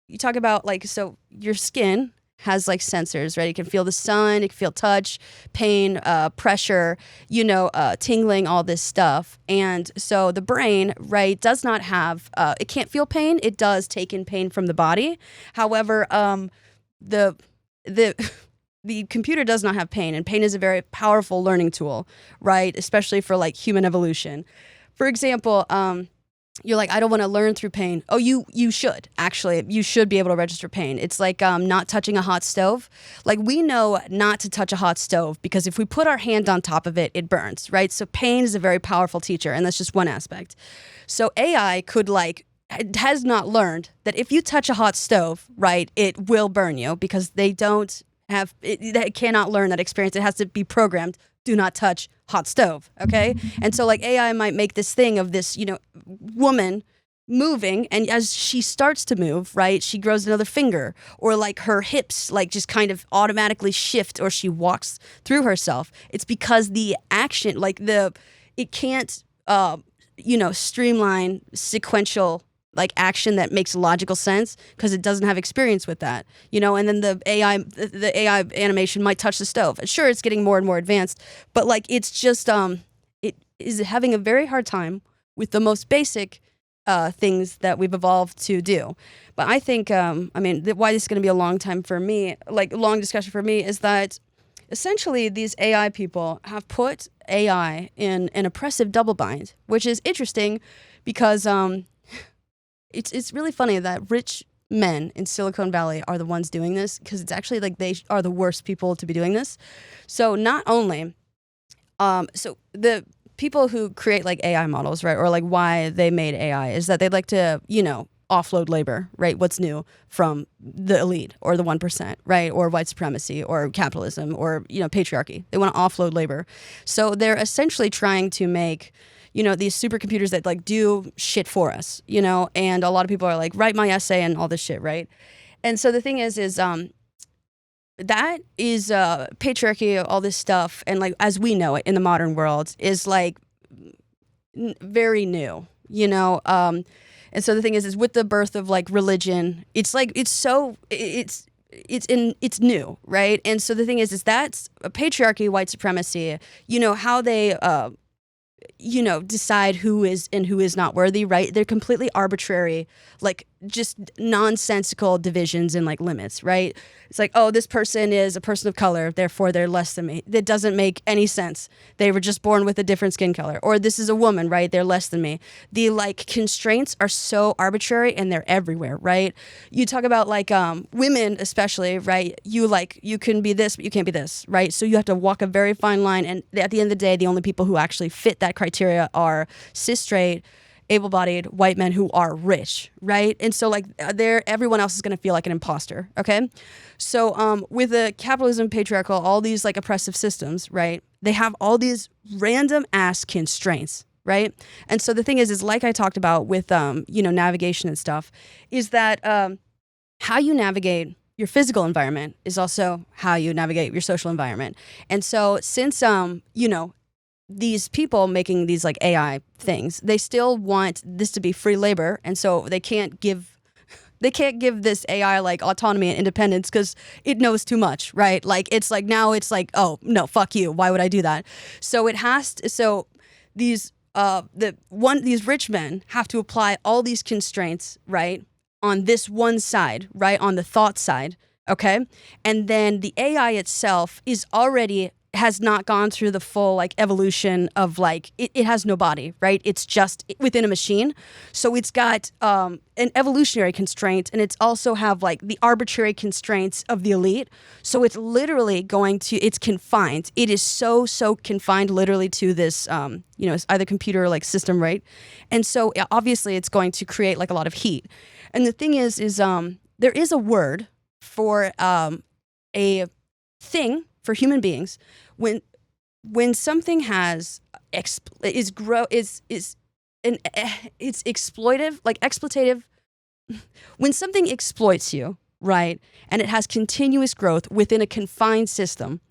You talk about like, so your skin has like sensors, right? It can feel the sun, it can feel touch, pain, pressure, tingling, all this stuff. And so the brain, right, does not have, it can't feel pain. It does take in pain from the body. However, the computer does not have pain, and pain is a very powerful learning tool, right? Especially for like human evolution. For example, you're like, I don't want to learn through pain. Oh, you should. Actually, you should be able to register pain. It's like not touching a hot stove. Like, we know not to touch a hot stove because if we put our hand on top of it, it burns, right? So pain is a very powerful teacher, and that's just one aspect. So AI has not learned that if you touch a hot stove, right, it will burn you, because they don't have, it cannot learn that experience. It has to be programmed. Do not touch hot stove, okay? And so like AI might make this thing of this, woman moving, and as she starts to move, right, she grows another finger, or like her hips like just kind of automatically shift, or she walks through herself. It's because the action, like it can't, streamline sequential like action that makes logical sense, because it doesn't have experience with that, and then the AI animation might touch the stove. Sure, it's getting more and more advanced, but like it's just it is having a very hard time with the most basic things that we've evolved to do. But I think why this is going to be a long discussion for me, is that essentially these AI people have put AI in an oppressive double bind, which is interesting because it's really funny that rich men in Silicon Valley are the ones doing this, because it's actually like they are the worst people to be doing this. So not only, so the people who create like AI models, right, or like why they made AI is that they'd like to, offload labor, right? What's new from the elite or the 1%, right? Or white supremacy or capitalism or, patriarchy. They want to offload labor. So they're essentially trying to make, these supercomputers that like do shit for us, and a lot of people are like, write my essay and all this shit, right? And so the thing is that is patriarchy, all this stuff, and like as we know it in the modern world is like very new, and so the thing is with the birth of like religion, it's like it's new, right? And so the thing is that's patriarchy, white supremacy, how they decide who is and who is not worthy, right? They're completely arbitrary, like just nonsensical divisions and like limits, right? It's like, oh, this person is a person of color, therefore they're less than me. That doesn't make any sense. They were just born with a different skin color. Or this is a woman, right? They're less than me. The like constraints are so arbitrary and they're everywhere, right? You talk about like women especially, right? You can be this, but you can't be this, right? So you have to walk a very fine line. And at the end of the day, the only people who actually fit that criteria are cis straight, able-bodied white men who are rich, right? And so like everyone else is going to feel like an imposter, okay? So with the capitalism, patriarchal, all these like oppressive systems, right? They have all these random ass constraints, right? And so the thing is like I talked about with navigation and stuff, is that how you navigate your physical environment is also how you navigate your social environment. And so since these people making these like AI things, they still want this to be free labor, and so they can't give this AI like autonomy and independence because it knows too much, right? Like it's like now it's like, oh no, fuck you, why would I do that? So it has to, so these these rich men have to apply all these constraints, right, on this one side, right, on the thought side, okay, and then the AI itself has not gone through the full like evolution of like it has no body, right? It's just within a machine. So it's got an evolutionary constraint, and it's also have like the arbitrary constraints of the elite. So it's literally it's confined. It is so confined literally to this it's either computer or like system, right? And so obviously it's going to create like a lot of heat. And the thing is there is a word for a thing for human beings when something it's exploitive, like exploitative. When something exploits you, right, and it has continuous growth within a confined system,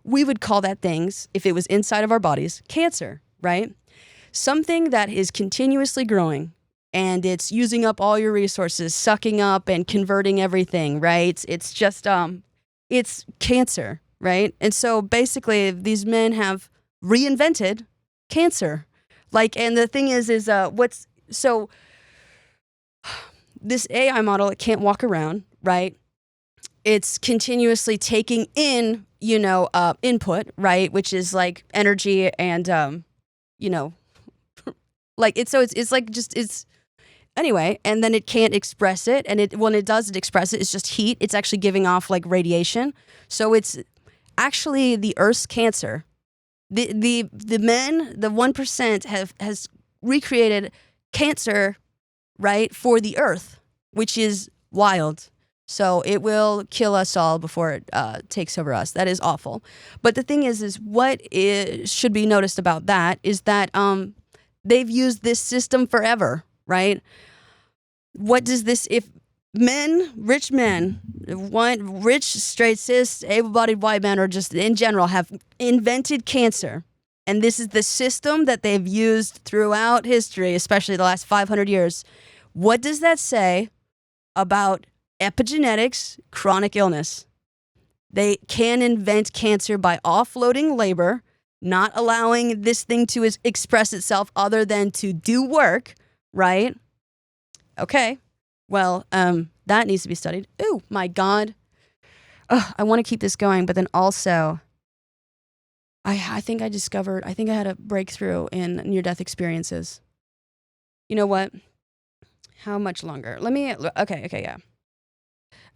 we would call that things, if it was inside of our bodies, cancer, right? Something that is continuously growing and it's using up all your resources, sucking up and converting everything, right? It's just it's cancer. Right? And so basically these men have reinvented cancer. Like, and the thing is this AI model, it can't walk around, right? It's continuously taking in, input, right? Which is like energy and, like it's anyway, and then it can't express it. And when it does express it, it's just heat. It's actually giving off like radiation. So it's actually the Earth's cancer. The men, the 1% has recreated cancer, right, for the Earth, which is wild. So it will kill us all before it takes over us. That is awful. But the thing is what should be noticed about that is that they've used this system forever, right? What does this, if rich men, rich, straight, cis, able-bodied white men, or just in general, have invented cancer, and this is the system that they've used throughout history, especially the last 500 years, what does that say about epigenetics, chronic illness? They can invent cancer by offloading labor, not allowing this thing to express itself other than to do work, right? Okay. Well, that needs to be studied. Oh, my God. I want to keep this going, but then also, I think I had a breakthrough in near-death experiences. You know what? How much longer? Okay, yeah.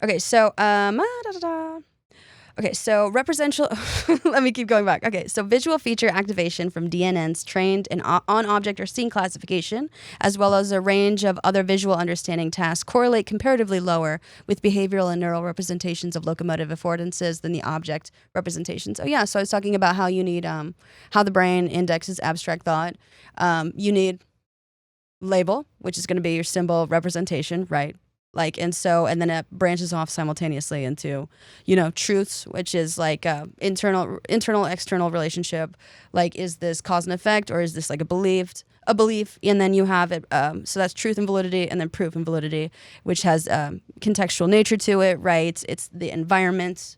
Okay, so, Okay, so representational, let me keep going back. Okay, so visual feature activation from DNNs trained in on object or scene classification, as well as a range of other visual understanding tasks, correlate comparatively lower with behavioral and neural representations of locomotive affordances than the object representations. Oh yeah, so I was talking about how you need, how the brain indexes abstract thought. You need label, which is going to be your symbol representation, right? Like, and then it branches off simultaneously into, truths, which is like internal, external relationship. Like, is this cause and effect, or is this like a belief? And then you have it. So that's truth and validity, and then proof and validity, which has contextual nature to it, right? It's the environment,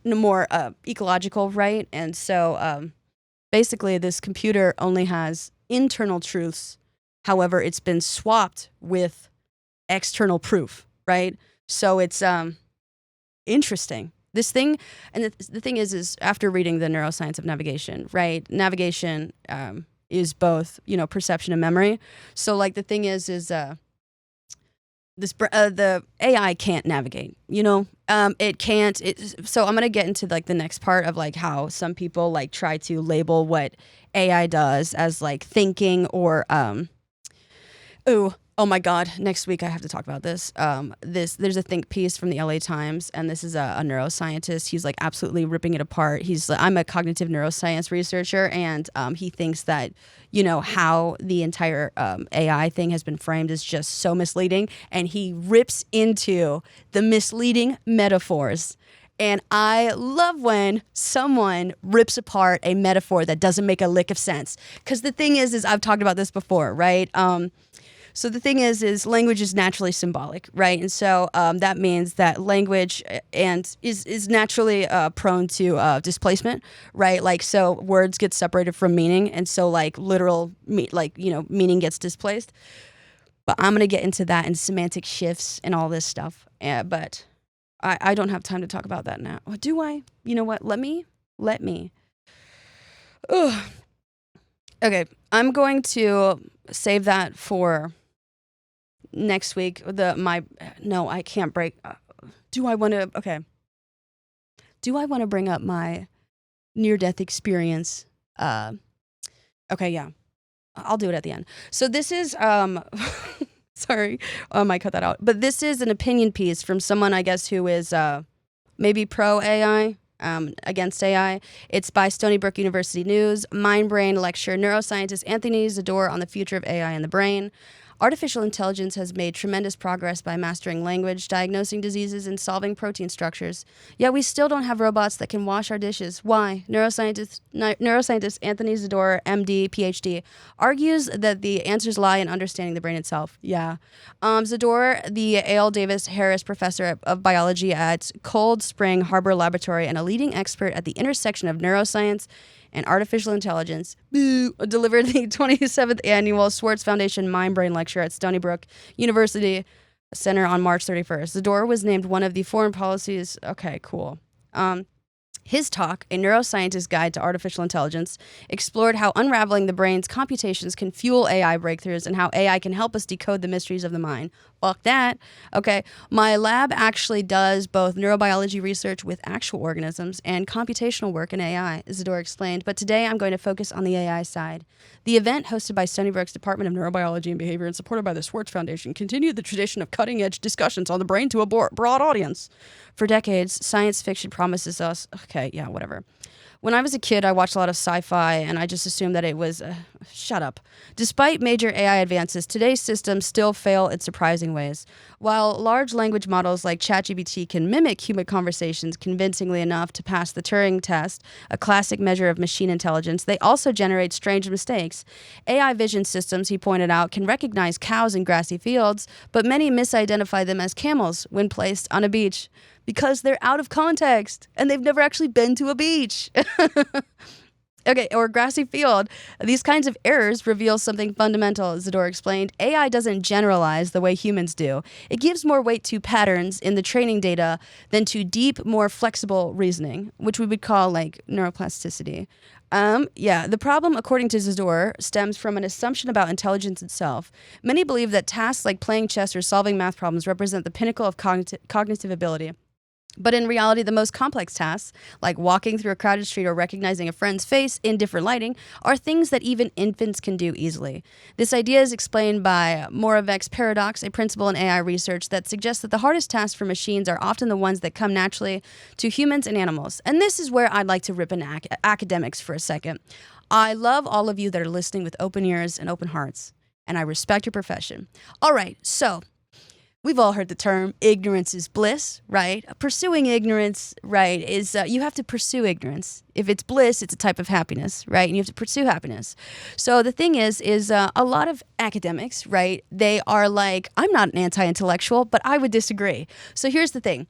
more ecological, right? And so basically, this computer only has internal truths. However, it's been swapped with external proof, right? So it's interesting. This thing, and the thing is after reading the neuroscience of navigation, right? Navigation is both, perception and memory. So like the thing is the AI can't navigate, it can't. So I'm gonna get into like the next part of like how some people like try to label what AI does as like thinking or oh my God, next week I have to talk about this. There's a think piece from the LA Times, and this is a neuroscientist. He's like absolutely ripping it apart. I'm a cognitive neuroscience researcher, and he thinks that, how the entire AI thing has been framed is just so misleading, and he rips into the misleading metaphors. And I love when someone rips apart a metaphor that doesn't make a lick of sense. Because the thing is I've talked about this before, right? So the thing is language is naturally symbolic, right? And so that means that language is naturally prone to displacement, right? Like, so words get separated from meaning, and so like literal meaning gets displaced. But I'm gonna get into that and semantic shifts and all this stuff. But I don't have time to talk about that now. Or do I? You know what? Let me. Ugh. Okay, I'm going to save that for next week. I can't break. Do I want to bring up my near-death experience? Okay, yeah. I'll do it at the end. So this is sorry, I might cut that out. But this is an opinion piece from someone, I guess, who is maybe pro AI, against AI. It's by Stony Brook University News. Mind Brain lecture, neuroscientist Anthony Zador on the future of AI and the brain. Artificial intelligence has made tremendous progress by mastering language, diagnosing diseases, and solving protein structures. Yet we still don't have robots that can wash our dishes. Why? Neuroscientist Anthony Zador, MD, PhD, argues that the answers lie in understanding the brain itself. Yeah. Zador, the A.L. Davis Harris Professor of Biology at Cold Spring Harbor Laboratory and a leading expert at the intersection of neuroscience and artificial intelligence, delivered the 27th annual Swartz Foundation Mind Brain Lecture at Stony Brook University Center on March 31st. Zador was named one of the foreign policies. Okay, cool. His talk, A Neuroscientist's Guide to Artificial Intelligence, explored how unraveling the brain's computations can fuel AI breakthroughs and how AI can help us decode the mysteries of the mind. Fuck that. Okay, my lab actually does both neurobiology research with actual organisms and computational work in AI, Zador explained, but today I'm going to focus on the AI side. The event, hosted by Stony Brook's Department of Neurobiology and Behavior and supported by the Swartz Foundation, continued the tradition of cutting-edge discussions on the brain to a broad audience. For decades, science fiction promises us... Okay, yeah, whatever. When I was a kid, I watched a lot of sci-fi, and I just assumed that it was... shut up. Despite major AI advances, today's systems still fail in surprising ways. While large language models like ChatGPT can mimic human conversations convincingly enough to pass the Turing test, a classic measure of machine intelligence, they also generate strange mistakes. AI vision systems, he pointed out, can recognize cows in grassy fields, but many misidentify them as camels when placed on a beach. Because they're out of context and they've never actually been to a beach. Okay, or grassy field. These kinds of errors reveal something fundamental, Zador explained. AI doesn't generalize the way humans do. It gives more weight to patterns in the training data than to deep, more flexible reasoning, which we would call like neuroplasticity. The problem, according to Zador, stems from an assumption about intelligence itself. Many believe that tasks like playing chess or solving math problems represent the pinnacle of cognitive ability. But in reality, the most complex tasks, like walking through a crowded street or recognizing a friend's face in different lighting, are things that even infants can do easily. This idea is explained by Moravec's paradox, a principle in AI research that suggests that the hardest tasks for machines are often the ones that come naturally to humans and animals. And this is where I'd like to rip in academics for a second. I love all of you that are listening with open ears and open hearts, and I respect your profession. All right, so... we've all heard the term ignorance is bliss, right? Pursuing ignorance, right, is you have to pursue ignorance. If it's bliss, it's a type of happiness, right? And you have to pursue happiness. So the thing is a lot of academics, right, they are like, I'm not an anti-intellectual, but I would disagree. So here's the thing.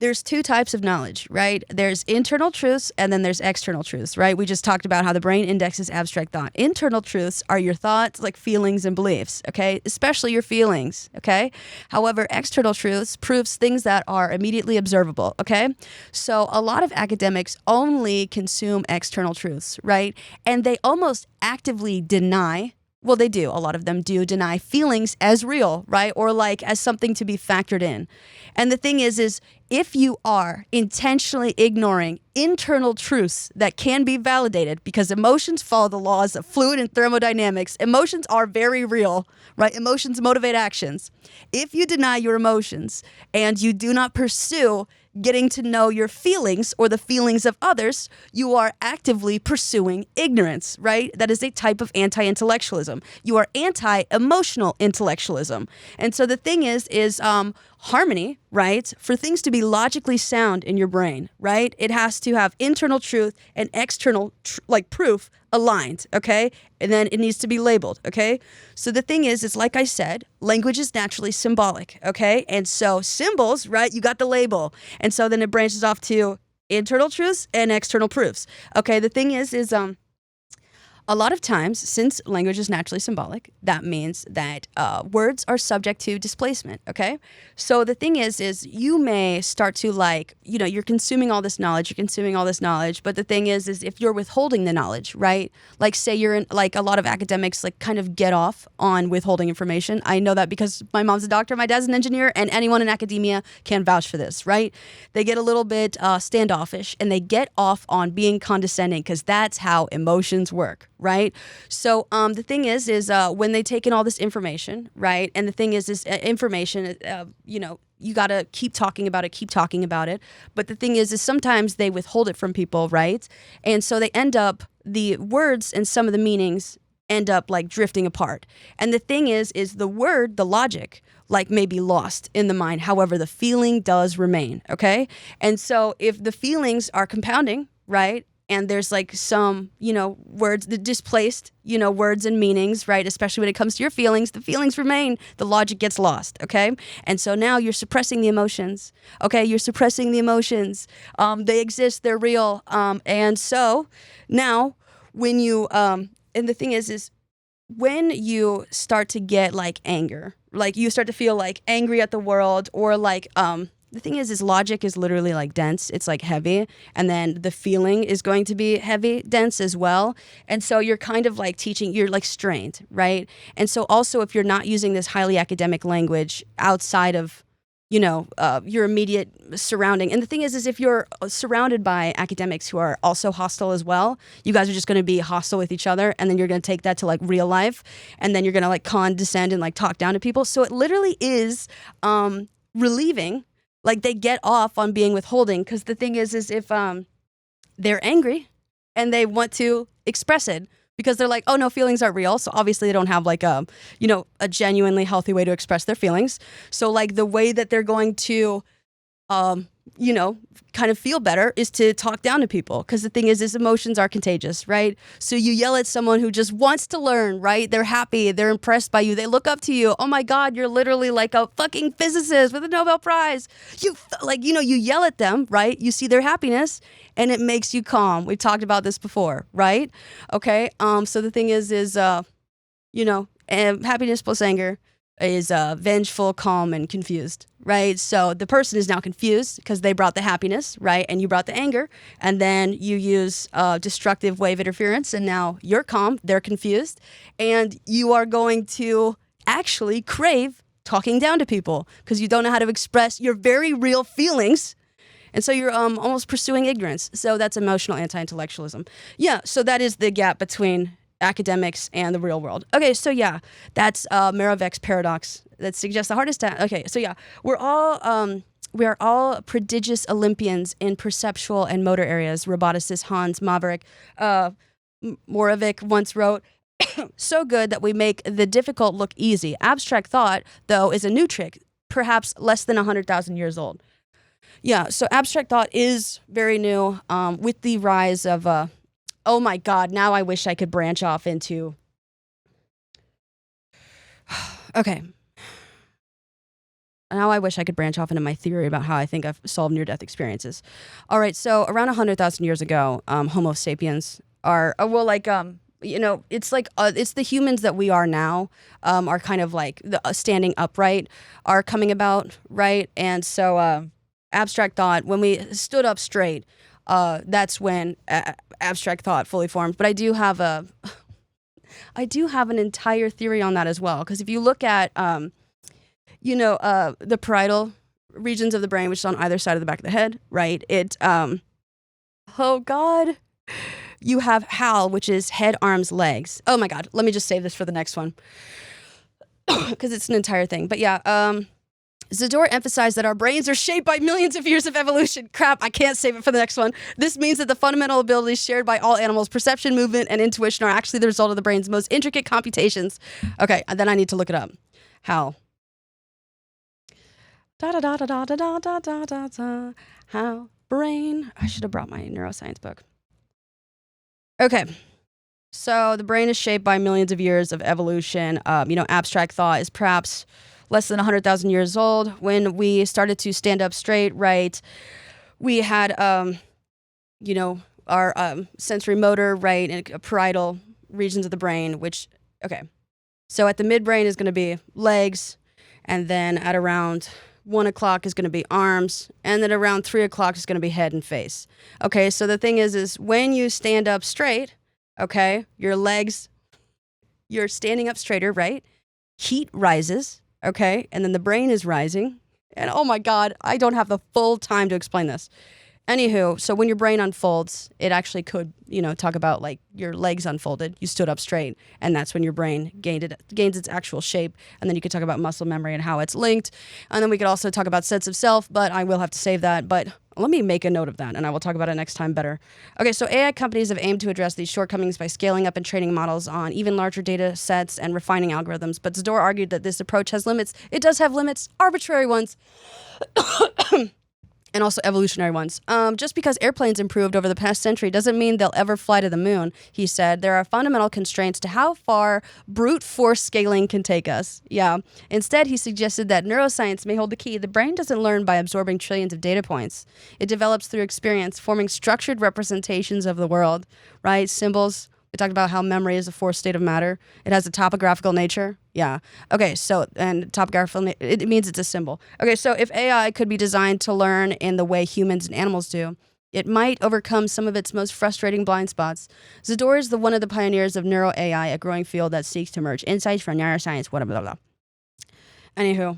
there's two types of knowledge, right? There's internal truths and then there's external truths, right? We just talked about how the brain indexes abstract thought. Internal truths are your thoughts, like feelings and beliefs, okay? Especially your feelings, okay? However, external truths proves things that are immediately observable, okay? So a lot of academics only consume external truths, right? And they almost actively deny. Well, they do. A lot of them do deny feelings as real, right? Or like as something to be factored in. And the thing is if you are intentionally ignoring internal truths that can be validated, because emotions follow the laws of fluid and thermodynamics, emotions are very real, right? Emotions motivate actions. If you deny your emotions and you do not pursue getting to know your feelings or the feelings of others, you are actively pursuing ignorance, right? That is a type of anti-intellectualism. You are anti-emotional intellectualism. And so the thing is harmony, right? For things to be logically sound in your brain, right? It has to have internal truth and external proof aligned, okay? And then it needs to be labeled, okay? So the thing is like I said, language is naturally symbolic, okay? And so symbols, right? You got the label. And so then it branches off to internal truths and external proofs. Okay, the thing is a lot of times, since language is naturally symbolic, that means that words are subject to displacement, okay? So the thing is you may start to you're consuming all this knowledge, but the thing is if you're withholding the knowledge, right? Like say you're in, a lot of academics kind of get off on withholding information. I know that because my mom's a doctor, my dad's an engineer, and anyone in academia can vouch for this, right? They get a little bit standoffish and they get off on being condescending because that's how emotions work. Right. So the thing is when they take in all this information, right? And the thing is information, you got to keep talking about it. But the thing is sometimes they withhold it from people, right? And so they end up, the words and some of the meanings end up drifting apart. And the thing is the word, the logic, may be lost in the mind. However, the feeling does remain. Okay. And so if the feelings are compounding, right? And there's some, words, the displaced, words and meanings, right? Especially when it comes to your feelings, the feelings remain, the logic gets lost, okay? And so now you're suppressing the emotions, okay? You're suppressing the emotions. They exist, they're real. And so now when you, and the thing is when you start to get anger, you start to feel angry at the world or the thing is logic is literally dense. It's heavy. And then the feeling is going to be heavy, dense as well. And so you're kind of teaching, you're strained, right? And so also if you're not using this highly academic language outside of, your immediate surrounding. And the thing is if you're surrounded by academics who are also hostile as well, you guys are just going to be hostile with each other. And then you're going to take that to real life. And then you're going to condescend and talk down to people. So it literally is relieving. They get off on being withholding because the thing is if they're angry and they want to express it because they're oh no, feelings are real. So obviously they don't have a genuinely healthy way to express their feelings. So the way that they're going to kind of feel better is to talk down to people because the thing is emotions are contagious, right? So you yell at someone who just wants to learn, right? They're happy, they're impressed by you, they look up to you. Oh my God, you're literally a fucking physicist with a Nobel Prize. You you yell at them, right? You see their happiness and it makes you calm. We've talked about this before, right? Okay. So the thing is happiness plus anger is vengeful, calm, and confused, right? So the person is now confused because they brought the happiness, right? And you brought the anger. And then you use destructive wave interference. And now you're calm, they're confused. And you are going to actually crave talking down to people because you don't know how to express your very real feelings. And so you're almost pursuing ignorance. So that's emotional anti-intellectualism. Yeah, so that is the gap between academics and the real world. Okay, so yeah, that's Moravec's paradox that suggests the hardest time. Okay, so yeah, we are all prodigious Olympians in perceptual and motor areas. Roboticist Hans Moravec once wrote, so good that we make the difficult look easy. Abstract thought, though, is a new trick, perhaps less than 100,000 years old. Yeah, so abstract thought is very new with the rise of oh my God, now I wish I could branch off into... Okay. now I wish I could branch off into my theory about how I think I've solved near-death experiences. All right, so around 100,000 years ago, Homo sapiens are, it's like, it's the humans that we are now, are kind of like the standing upright are coming about, right? And so abstract thought, when we stood up straight, that's when abstract thought fully formed. But I do have an entire theory on that as well, because if you look at the parietal regions of the brain, which is on either side of the back of the head, right? You have HAL, which is head, arms, legs. Oh my God, let me just save this for the next one because it's an entire thing. But yeah, Zador emphasized that our brains are shaped by millions of years of evolution. Crap, I can't save it for the next one. This means that the fundamental abilities shared by all animals, perception, movement, and intuition, are actually the result of the brain's most intricate computations. Okay, then I need to look it up. HAL. How brain. I should have brought my neuroscience book. Okay. So the brain is shaped by millions of years of evolution. Abstract thought is perhaps less than 100,000 years old. When we started to stand up straight, right, we had, our sensory motor, right, and parietal regions of the brain, so at the midbrain is going to be legs, and then at around 1 o'clock is going to be arms, and then around 3 o'clock is going to be head and face. Okay, so the thing is when you stand up straight, okay, your legs, you're standing up straighter, right? Heat rises, okay, and then the brain is rising. And oh my God, I don't have the full time to explain this. Anywho, so when your brain unfolds, it actually could, talk about like your legs unfolded, you stood up straight, and that's when your brain gains its actual shape. And then you could talk about muscle memory and how it's linked. And then we could also talk about sense of self, but I will have to save that. But let me make a note of that, and I will talk about it next time better. Okay, so AI companies have aimed to address these shortcomings by scaling up and training models on even larger data sets and refining algorithms. But Zador argued that this approach has limits. It does have limits, arbitrary ones. And also evolutionary ones. Just because airplanes improved over the past century doesn't mean they'll ever fly to the moon, he said. There are fundamental constraints to how far brute force scaling can take us. Yeah. Instead, he suggested that neuroscience may hold the key. The brain doesn't learn by absorbing trillions of data points. It develops through experience, forming structured representations of the world, right? Symbols. We talked about how memory is a fourth state of matter. It has a topographical nature. Yeah. Okay, so, and topographical, it means it's a symbol. Okay, so if AI could be designed to learn in the way humans and animals do, it might overcome some of its most frustrating blind spots. Zador is one of the pioneers of neuro AI, a growing field that seeks to merge insights from neuroscience, blah, blah, blah. Anywho,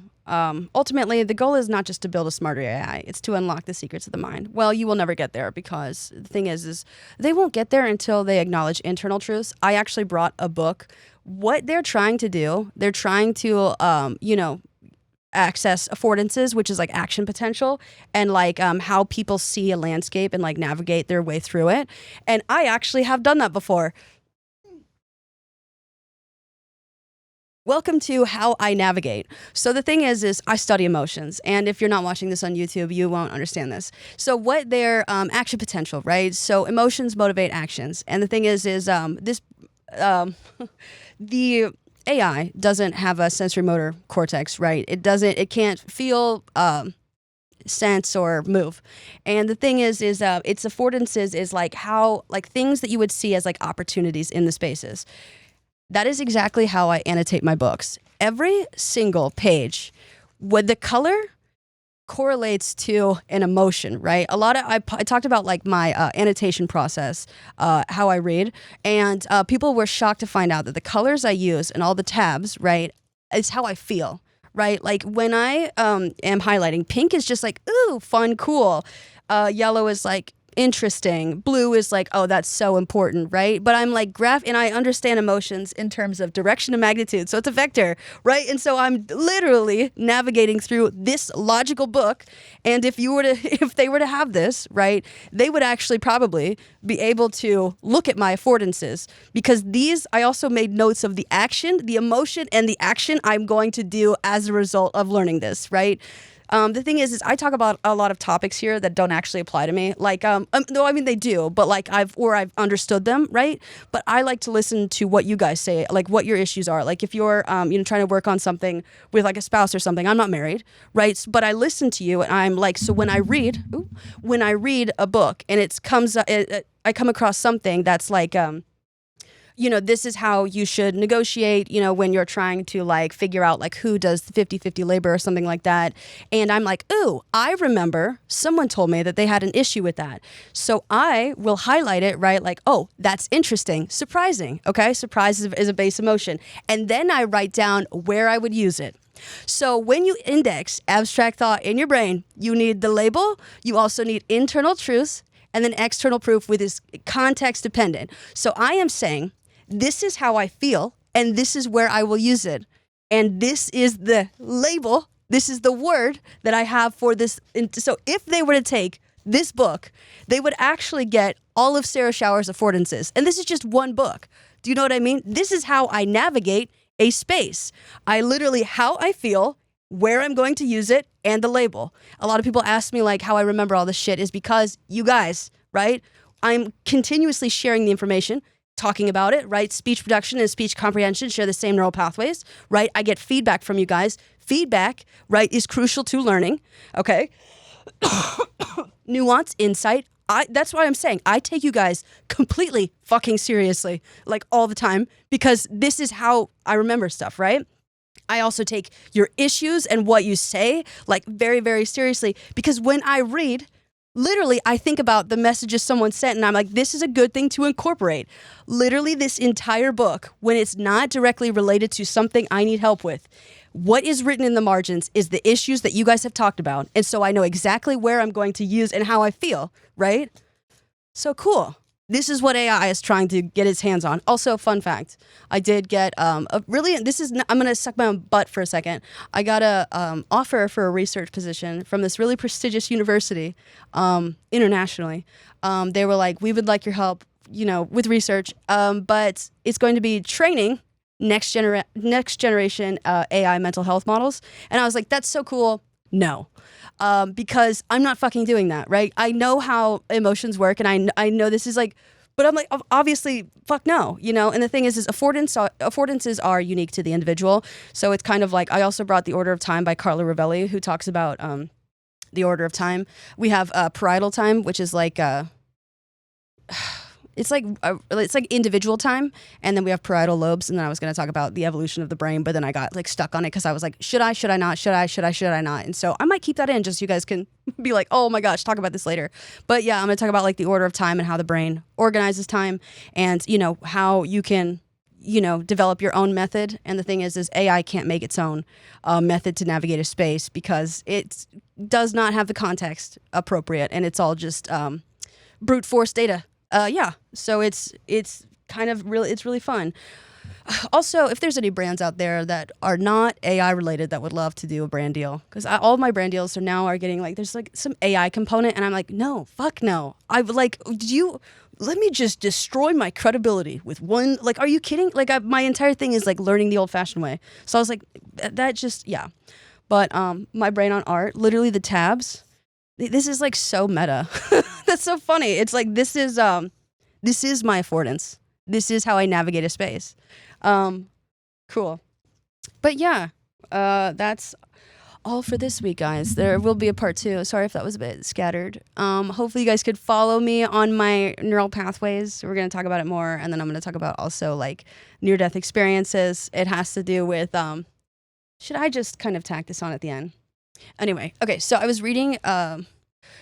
ultimately, the goal is not just to build a smarter AI, it's to unlock the secrets of the mind. Well, you will never get there because the thing is they won't get there until they acknowledge internal truths. I actually brought a book. What they're trying to do, they're trying to, access affordances, which is like action potential, and like how people see a landscape and like navigate their way through it. And I actually have done that before. Welcome to how I navigate. So the thing is I study emotions. And if you're not watching this on YouTube, you won't understand this. So what their action potential, right? So emotions motivate actions. And the thing is the AI doesn't have a sensory motor cortex, right? It can't feel, sense or move. And the thing is its affordances is like how, like things that you would see as like opportunities in the spaces. That is exactly how I annotate my books. Every single page, with the color correlates to an emotion, right? I talked about like my annotation process, how I read, and people were shocked to find out that the colors I use and all the tabs, right, is how I feel, right? Like when I am highlighting, pink is just like, ooh, fun, cool. Yellow is like, interesting. Blue is like, oh, that's so important, right? But I'm like and I understand emotions in terms of direction and magnitude. So it's a vector, right? And so I'm literally navigating through this logical book. And if they were to have this, right, they would actually probably be able to look at my affordances, because I also made notes of the action, the emotion, and the action I'm going to do as a result of learning this, right? The thing is I talk about a lot of topics here that don't actually apply to me. Like, no, I mean they do, but like I've understood them, right? But I like to listen to what you guys say, like what your issues are. Like if you're, trying to work on something with like a spouse or something. I'm not married, right? But I listen to you, and I'm like, so when I read a book, and I come across something that's like, this is how you should negotiate, when you're trying to like figure out like who does the 50-50 labor or something like that. And I'm like, ooh, I remember someone told me that they had an issue with that. So I will highlight it, right? Like, oh, that's interesting. Surprising. Okay. Surprise is a base emotion. And then I write down where I would use it. So when you index abstract thought in your brain, you need the label. You also need internal truths, and then external proof with is context dependent. So I am saying, this is how I feel, and this is where I will use it. And this is the label, this is the word that I have for this. So if they were to take this book, they would actually get all of Sarah Schauer's affordances. And this is just one book. Do you know what I mean? This is how I navigate a space. I literally, how I feel, where I'm going to use it, and the label. A lot of people ask me like how I remember all this shit is because you guys, right? I'm continuously sharing the information, talking about it, right? Speech production and speech comprehension share the same neural pathways, right? I get feedback from you guys. Feedback, right, is crucial to learning, okay? Nuance, insight. That's why I'm saying I take you guys completely fucking seriously, like all the time, because this is how I remember stuff, right? I also take your issues and what you say like very, very seriously, because when I read, literally, I think about the messages someone sent, and I'm like, this is a good thing to incorporate. Literally, this entire book, when it's not directly related to something I need help with, what is written in the margins is the issues that you guys have talked about. And so I know exactly where I'm going to use and how I feel, right? So cool. This is what AI is trying to get its hands on. Also, fun fact, I did get I'm going to suck my own butt for a second. I got a offer for a research position from this really prestigious university internationally. They were like, we would like your help, with research, but it's going to be training next generation AI mental health models. And I was like, that's so cool. No. Because I'm not fucking doing that, right? I know how emotions work, and I know this is like, but I'm like, obviously, fuck no, And the thing is affordances are unique to the individual. So it's kind of like, I also brought The Order of Time by Carlo Rovelli, who talks about the order of time. We have parietal time, which is like it's like individual time, and then we have parietal lobes, and then I was going to talk about the evolution of the brain, but then I got like stuck on it because I was like, should I not? And so I might keep that in just so you guys can be like, oh my gosh, talk about this later. But yeah, I'm going to talk about like the order of time and how the brain organizes time, and how you can develop your own method. And the thing is AI can't make its own method to navigate a space because it does not have the context appropriate, and it's all just brute force data. So it's kind of it's really fun. Also, if there's any brands out there that are not AI related that would love to do a brand deal, because all of my brand deals are getting like, there's like some AI component, and I'm like, no, fuck no. I would like, let me just destroy my credibility with one, like, are you kidding? Like my entire thing is like learning the old fashioned way. So I was like, that just, yeah. But my brain on art, literally the tabs, this is like so meta. That's so funny. It's like, this is my affordance. This is how I navigate a space. Cool. But yeah, that's all for this week, guys. There will be a part 2. Sorry if that was a bit scattered. Hopefully you guys could follow me on my neural pathways. We're going to talk about it more. And then I'm going to talk about also like near-death experiences. It has to do with, should I just kind of tack this on at the end? Anyway, okay, so I was reading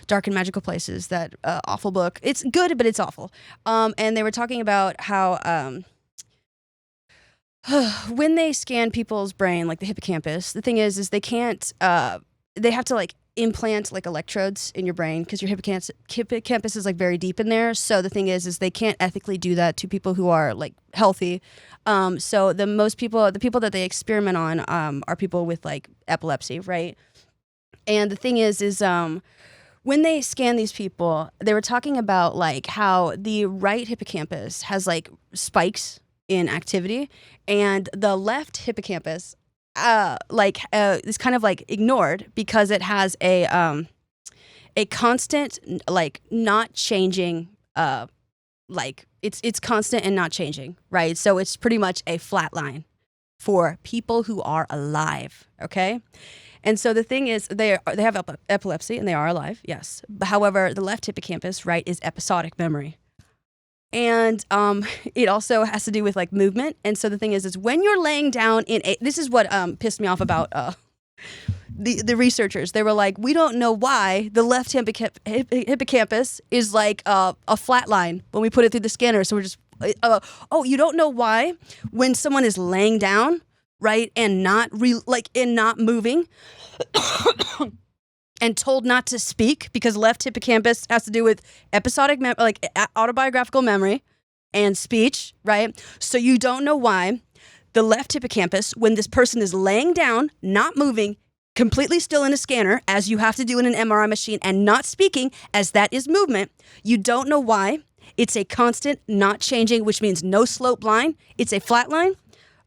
Dark and Magical Places, that awful book. It's good, but it's awful. And they were talking about how when they scan people's brain, like the hippocampus, the thing is they can't, they have to like implant like electrodes in your brain because your hippocampus is like very deep in there. So the thing is they can't ethically do that to people who are like healthy. So the people that they experiment on are people with like epilepsy, right? And the thing is when they scan these people, they were talking about like how the right hippocampus has like spikes in activity, and the left hippocampus is kind of like ignored because it has a constant, like, not changing, like it's constant and not changing, right? So it's pretty much a flat line for people who are alive, okay? And so the thing is, they have epilepsy and they are alive, yes. However, the left hippocampus, right, is episodic memory. And it also has to do with like movement. And so the thing is when you're laying down this is what pissed me off about the researchers. They were like, we don't know why the left hippocampus is like a flat line when we put it through the scanner. So we're just, you don't know why when someone is laying down, right, and not not moving and told not to speak, because left hippocampus has to do with episodic autobiographical memory and speech, right? So you don't know why the left hippocampus, when this person is laying down, not moving, completely still in a scanner, as you have to do in an MRI machine, and not speaking, as that is movement, you don't know why it's a constant, not changing, which means no slope line. It's a flat line.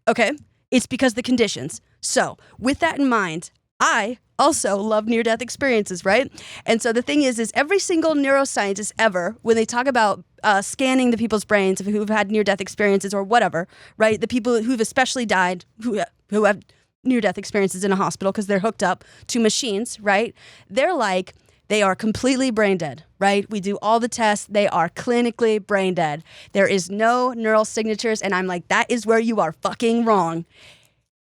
Okay. It's because the conditions. So with that in mind, I also love near-death experiences, right? And so the thing is every single neuroscientist ever, when they talk about scanning the people's brains who've had near-death experiences or whatever, right? The people who've especially died, who have near-death experiences in a hospital because they're hooked up to machines, right? They're like, they are completely brain dead, right? We do all the tests. They are clinically brain dead. There is no neural signatures. And I'm like, that is where you are fucking wrong.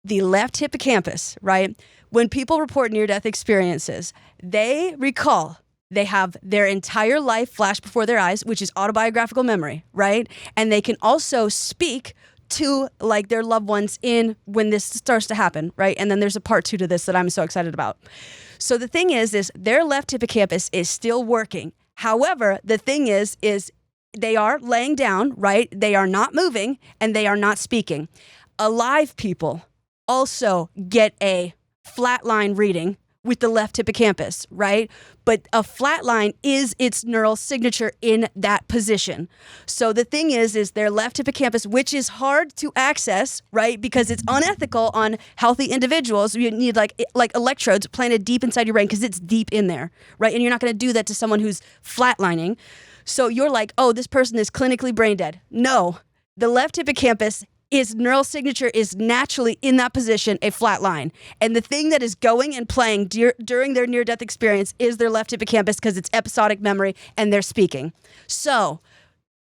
The left hippocampus, right? When people report near-death experiences, they recall, they have their entire life flash before their eyes, which is autobiographical memory, right? And they can also speak to like their loved ones in when this starts to happen, right? And then there's a part 2 to this that I'm so excited about. So the thing is their left hippocampus is still working. However, the thing is they are laying down, right? They are not moving and they are not speaking. Alive people also get a flatline reading with the left hippocampus, right? But a flatline is its neural signature in that position. So the thing is their left hippocampus, which is hard to access, right? Because it's unethical on healthy individuals. You need like electrodes planted deep inside your brain because it's deep in there, right? And you're not going to do that to someone who's flatlining. So you're like, oh, this person is clinically brain dead. No, the left hippocampus, his neural signature is naturally in that position, a flat line. And the thing that is going and playing during their near-death experience is their left hippocampus because it's episodic memory and they're speaking. So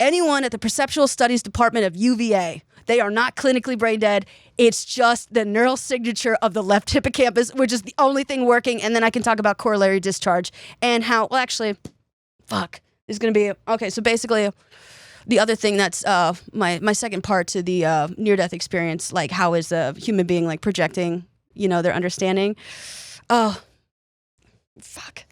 anyone at the Perceptual Studies Department of UVA, they are not clinically brain dead. It's just the neural signature of the left hippocampus, which is the only thing working. And then I can talk about corollary discharge and how, well, actually, is going to be, okay, so basically the other thing that's my second part to the near-death experience, like how is a human being like projecting, their understanding. Oh, fuck.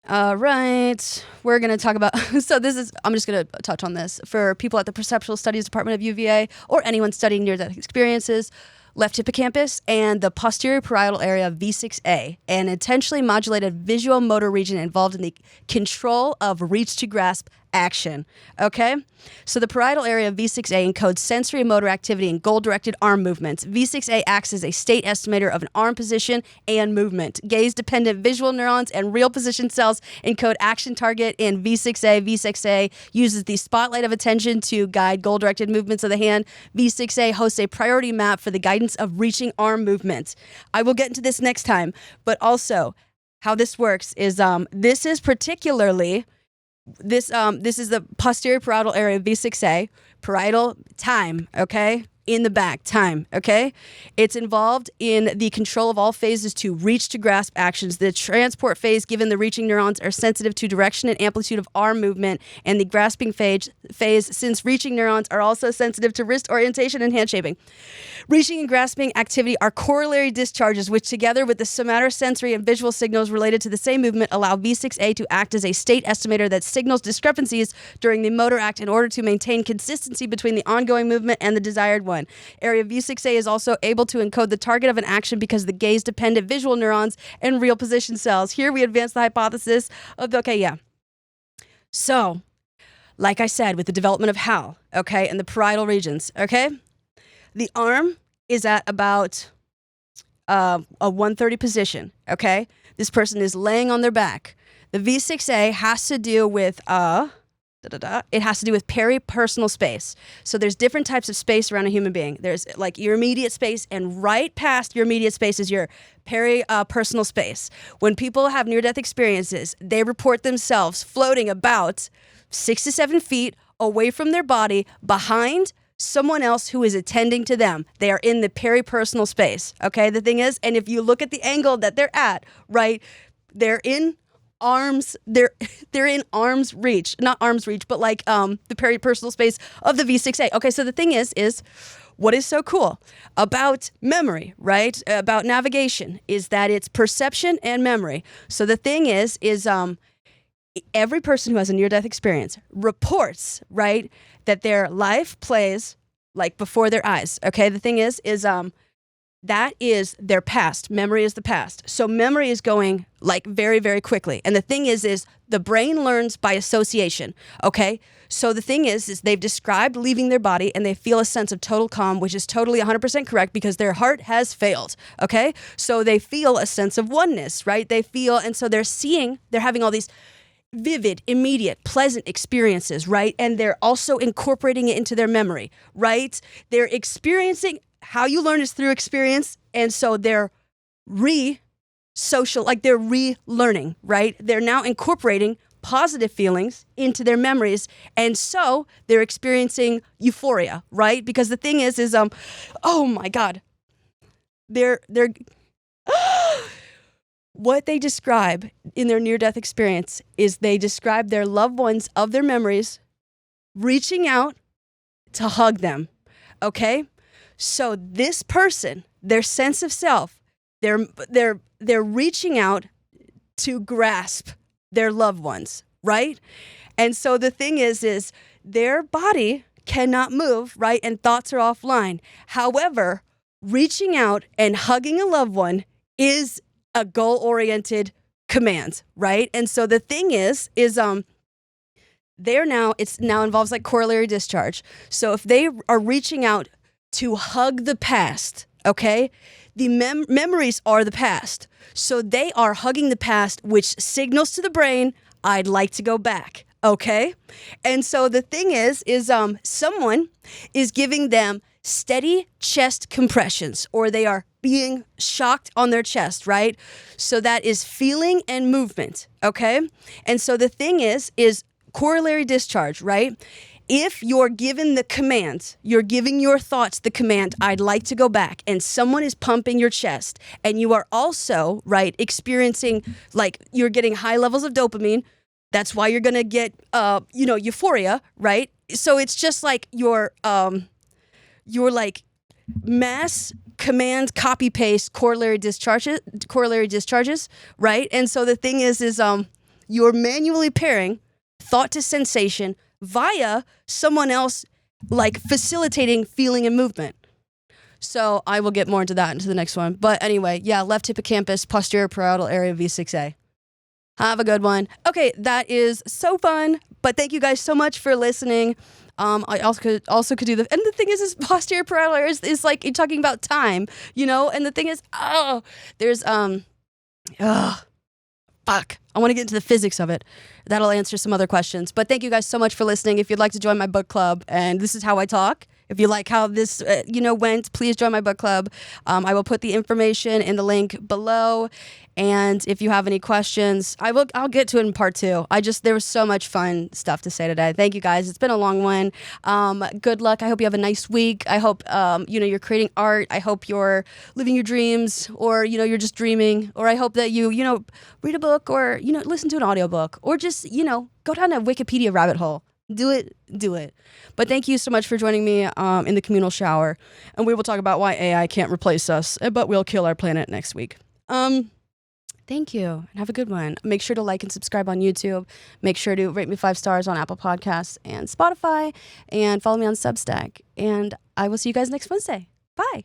All right, we're going to talk about, I'm just going to touch on this. For people at the Perceptual Studies Department of UVA or anyone studying near-death experiences, left hippocampus and the posterior parietal area V6A, an intentionally modulated visual motor region involved in the control of reach to grasp action. Okay? So the parietal area of V6A encodes sensory and motor activity and goal-directed arm movements. V6A acts as a state estimator of an arm position and movement. Gaze-dependent visual neurons and real position cells encode action target in V6A. V6A uses the spotlight of attention to guide goal-directed movements of the hand. V6A hosts a priority map for the guidance of reaching arm movements. I will get into this next time, but also how this works is this is particularly this is the posterior parietal area of V6A, parietal time, okay? In the back, time, okay? It's involved in the control of all phases to reach to grasp actions. The transport phase, given the reaching neurons, are sensitive to direction and amplitude of arm movement, and the grasping phase, since reaching neurons are also sensitive to wrist orientation and hand shaping. Reaching and grasping activity are corollary discharges, which together with the somatosensory and visual signals related to the same movement allow V6A to act as a state estimator that signals discrepancies during the motor act in order to maintain consistency between the ongoing movement and the desired one. Area V6A is also able to encode the target of an action because of the gaze-dependent visual neurons and real position cells. Here we advance the hypothesis of, So, like I said, with the development of HAL, okay, and the parietal regions, okay, the arm is at about a 130 position, okay? This person is laying on their back. The V6A has to do with it has to do with peripersonal space. So there's different types of space around a human being. There's like your immediate space, and right past your immediate space is your peripersonal space. When people have near-death experiences, they report themselves floating about 6 to 7 feet away from their body, behind someone else who is attending to them. They are in the peripersonal space, okay? The thing is, and if you look at the angle that they're at, right, they're in arms, they're in arm's reach, not arm's reach, but like the peripersonal space of the V6A. Okay, so the thing is what is so cool about memory, right? About navigation is that it's perception and memory. So the thing is every person who has a near-death experience reports, right, that their life plays like before their eyes. Okay, the thing is that is their past. Memory is the past. So memory is going like very, very quickly. And the thing is the brain learns by association. Okay. So the thing is they've described leaving their body and they feel a sense of total calm, which is totally 100% correct because their heart has failed. Okay. So they feel a sense of oneness, right? They feel, and so they're having all these vivid, immediate, pleasant experiences, right? And they're also incorporating it into their memory, right? They're experiencing. How you learn is through experience, and so they're they're relearning, right? They're now incorporating positive feelings into their memories, and so they're experiencing euphoria, right? Because the thing is oh my God, they're what they describe in their near-death experience is they describe their loved ones of their memories reaching out to hug them, okay? So this person, their sense of self, they're reaching out to grasp their loved ones, right? And so the thing is their body cannot move, right? And thoughts are offline. However, reaching out and hugging a loved one is a goal-oriented command, right? And so the thing is it now involves like corollary discharge. So if they are reaching out to hug the past, okay? The memories are the past. So they are hugging the past, which signals to the brain, I'd like to go back, okay? And so the thing is someone is giving them steady chest compressions, or they are being shocked on their chest, right? So that is feeling and movement, okay? And so the thing is corollary discharge, right? If you're given the command, you're giving your thoughts the command, I'd like to go back, and someone is pumping your chest, and you are also, right, experiencing, like, you're getting high levels of dopamine. That's why you're going to get, euphoria, right? So it's just like your like mass command, copy, paste, corollary discharges, right? And so the thing is you're manually pairing thought to sensation via someone else, like facilitating feeling and movement. So I will get more into that into the next one. But anyway, yeah, left hippocampus, posterior parietal area, V6A. Have a good one. Okay, that is so fun. But thank you guys so much for listening. I also could do the, and the thing is posterior parietal area is like, you're talking about time, and the thing is, fuck. I want to get into the physics of it. That'll answer some other questions. But thank you guys so much for listening. If you'd like to join my book club, and this is how I talk, if you like how this, went, please join my book club. I will put the information in the link below. And if you have any questions, I'll get to it in part 2. There was so much fun stuff to say today. Thank you guys. It's been a long one. Good luck. I hope you have a nice week. I hope, you're creating art. I hope you're living your dreams, or, you're just dreaming, or I hope that you read a book, or, listen to an audiobook, or just, go down a Wikipedia rabbit hole. Do it. But thank you so much for joining me in the communal shower. And we will talk about why AI can't replace us, but will kill our planet next week. Thank you, and have a good one. Make sure to like and subscribe on YouTube. Make sure to rate me 5 stars on Apple Podcasts and Spotify, and follow me on Substack. And I will see you guys next Wednesday. Bye.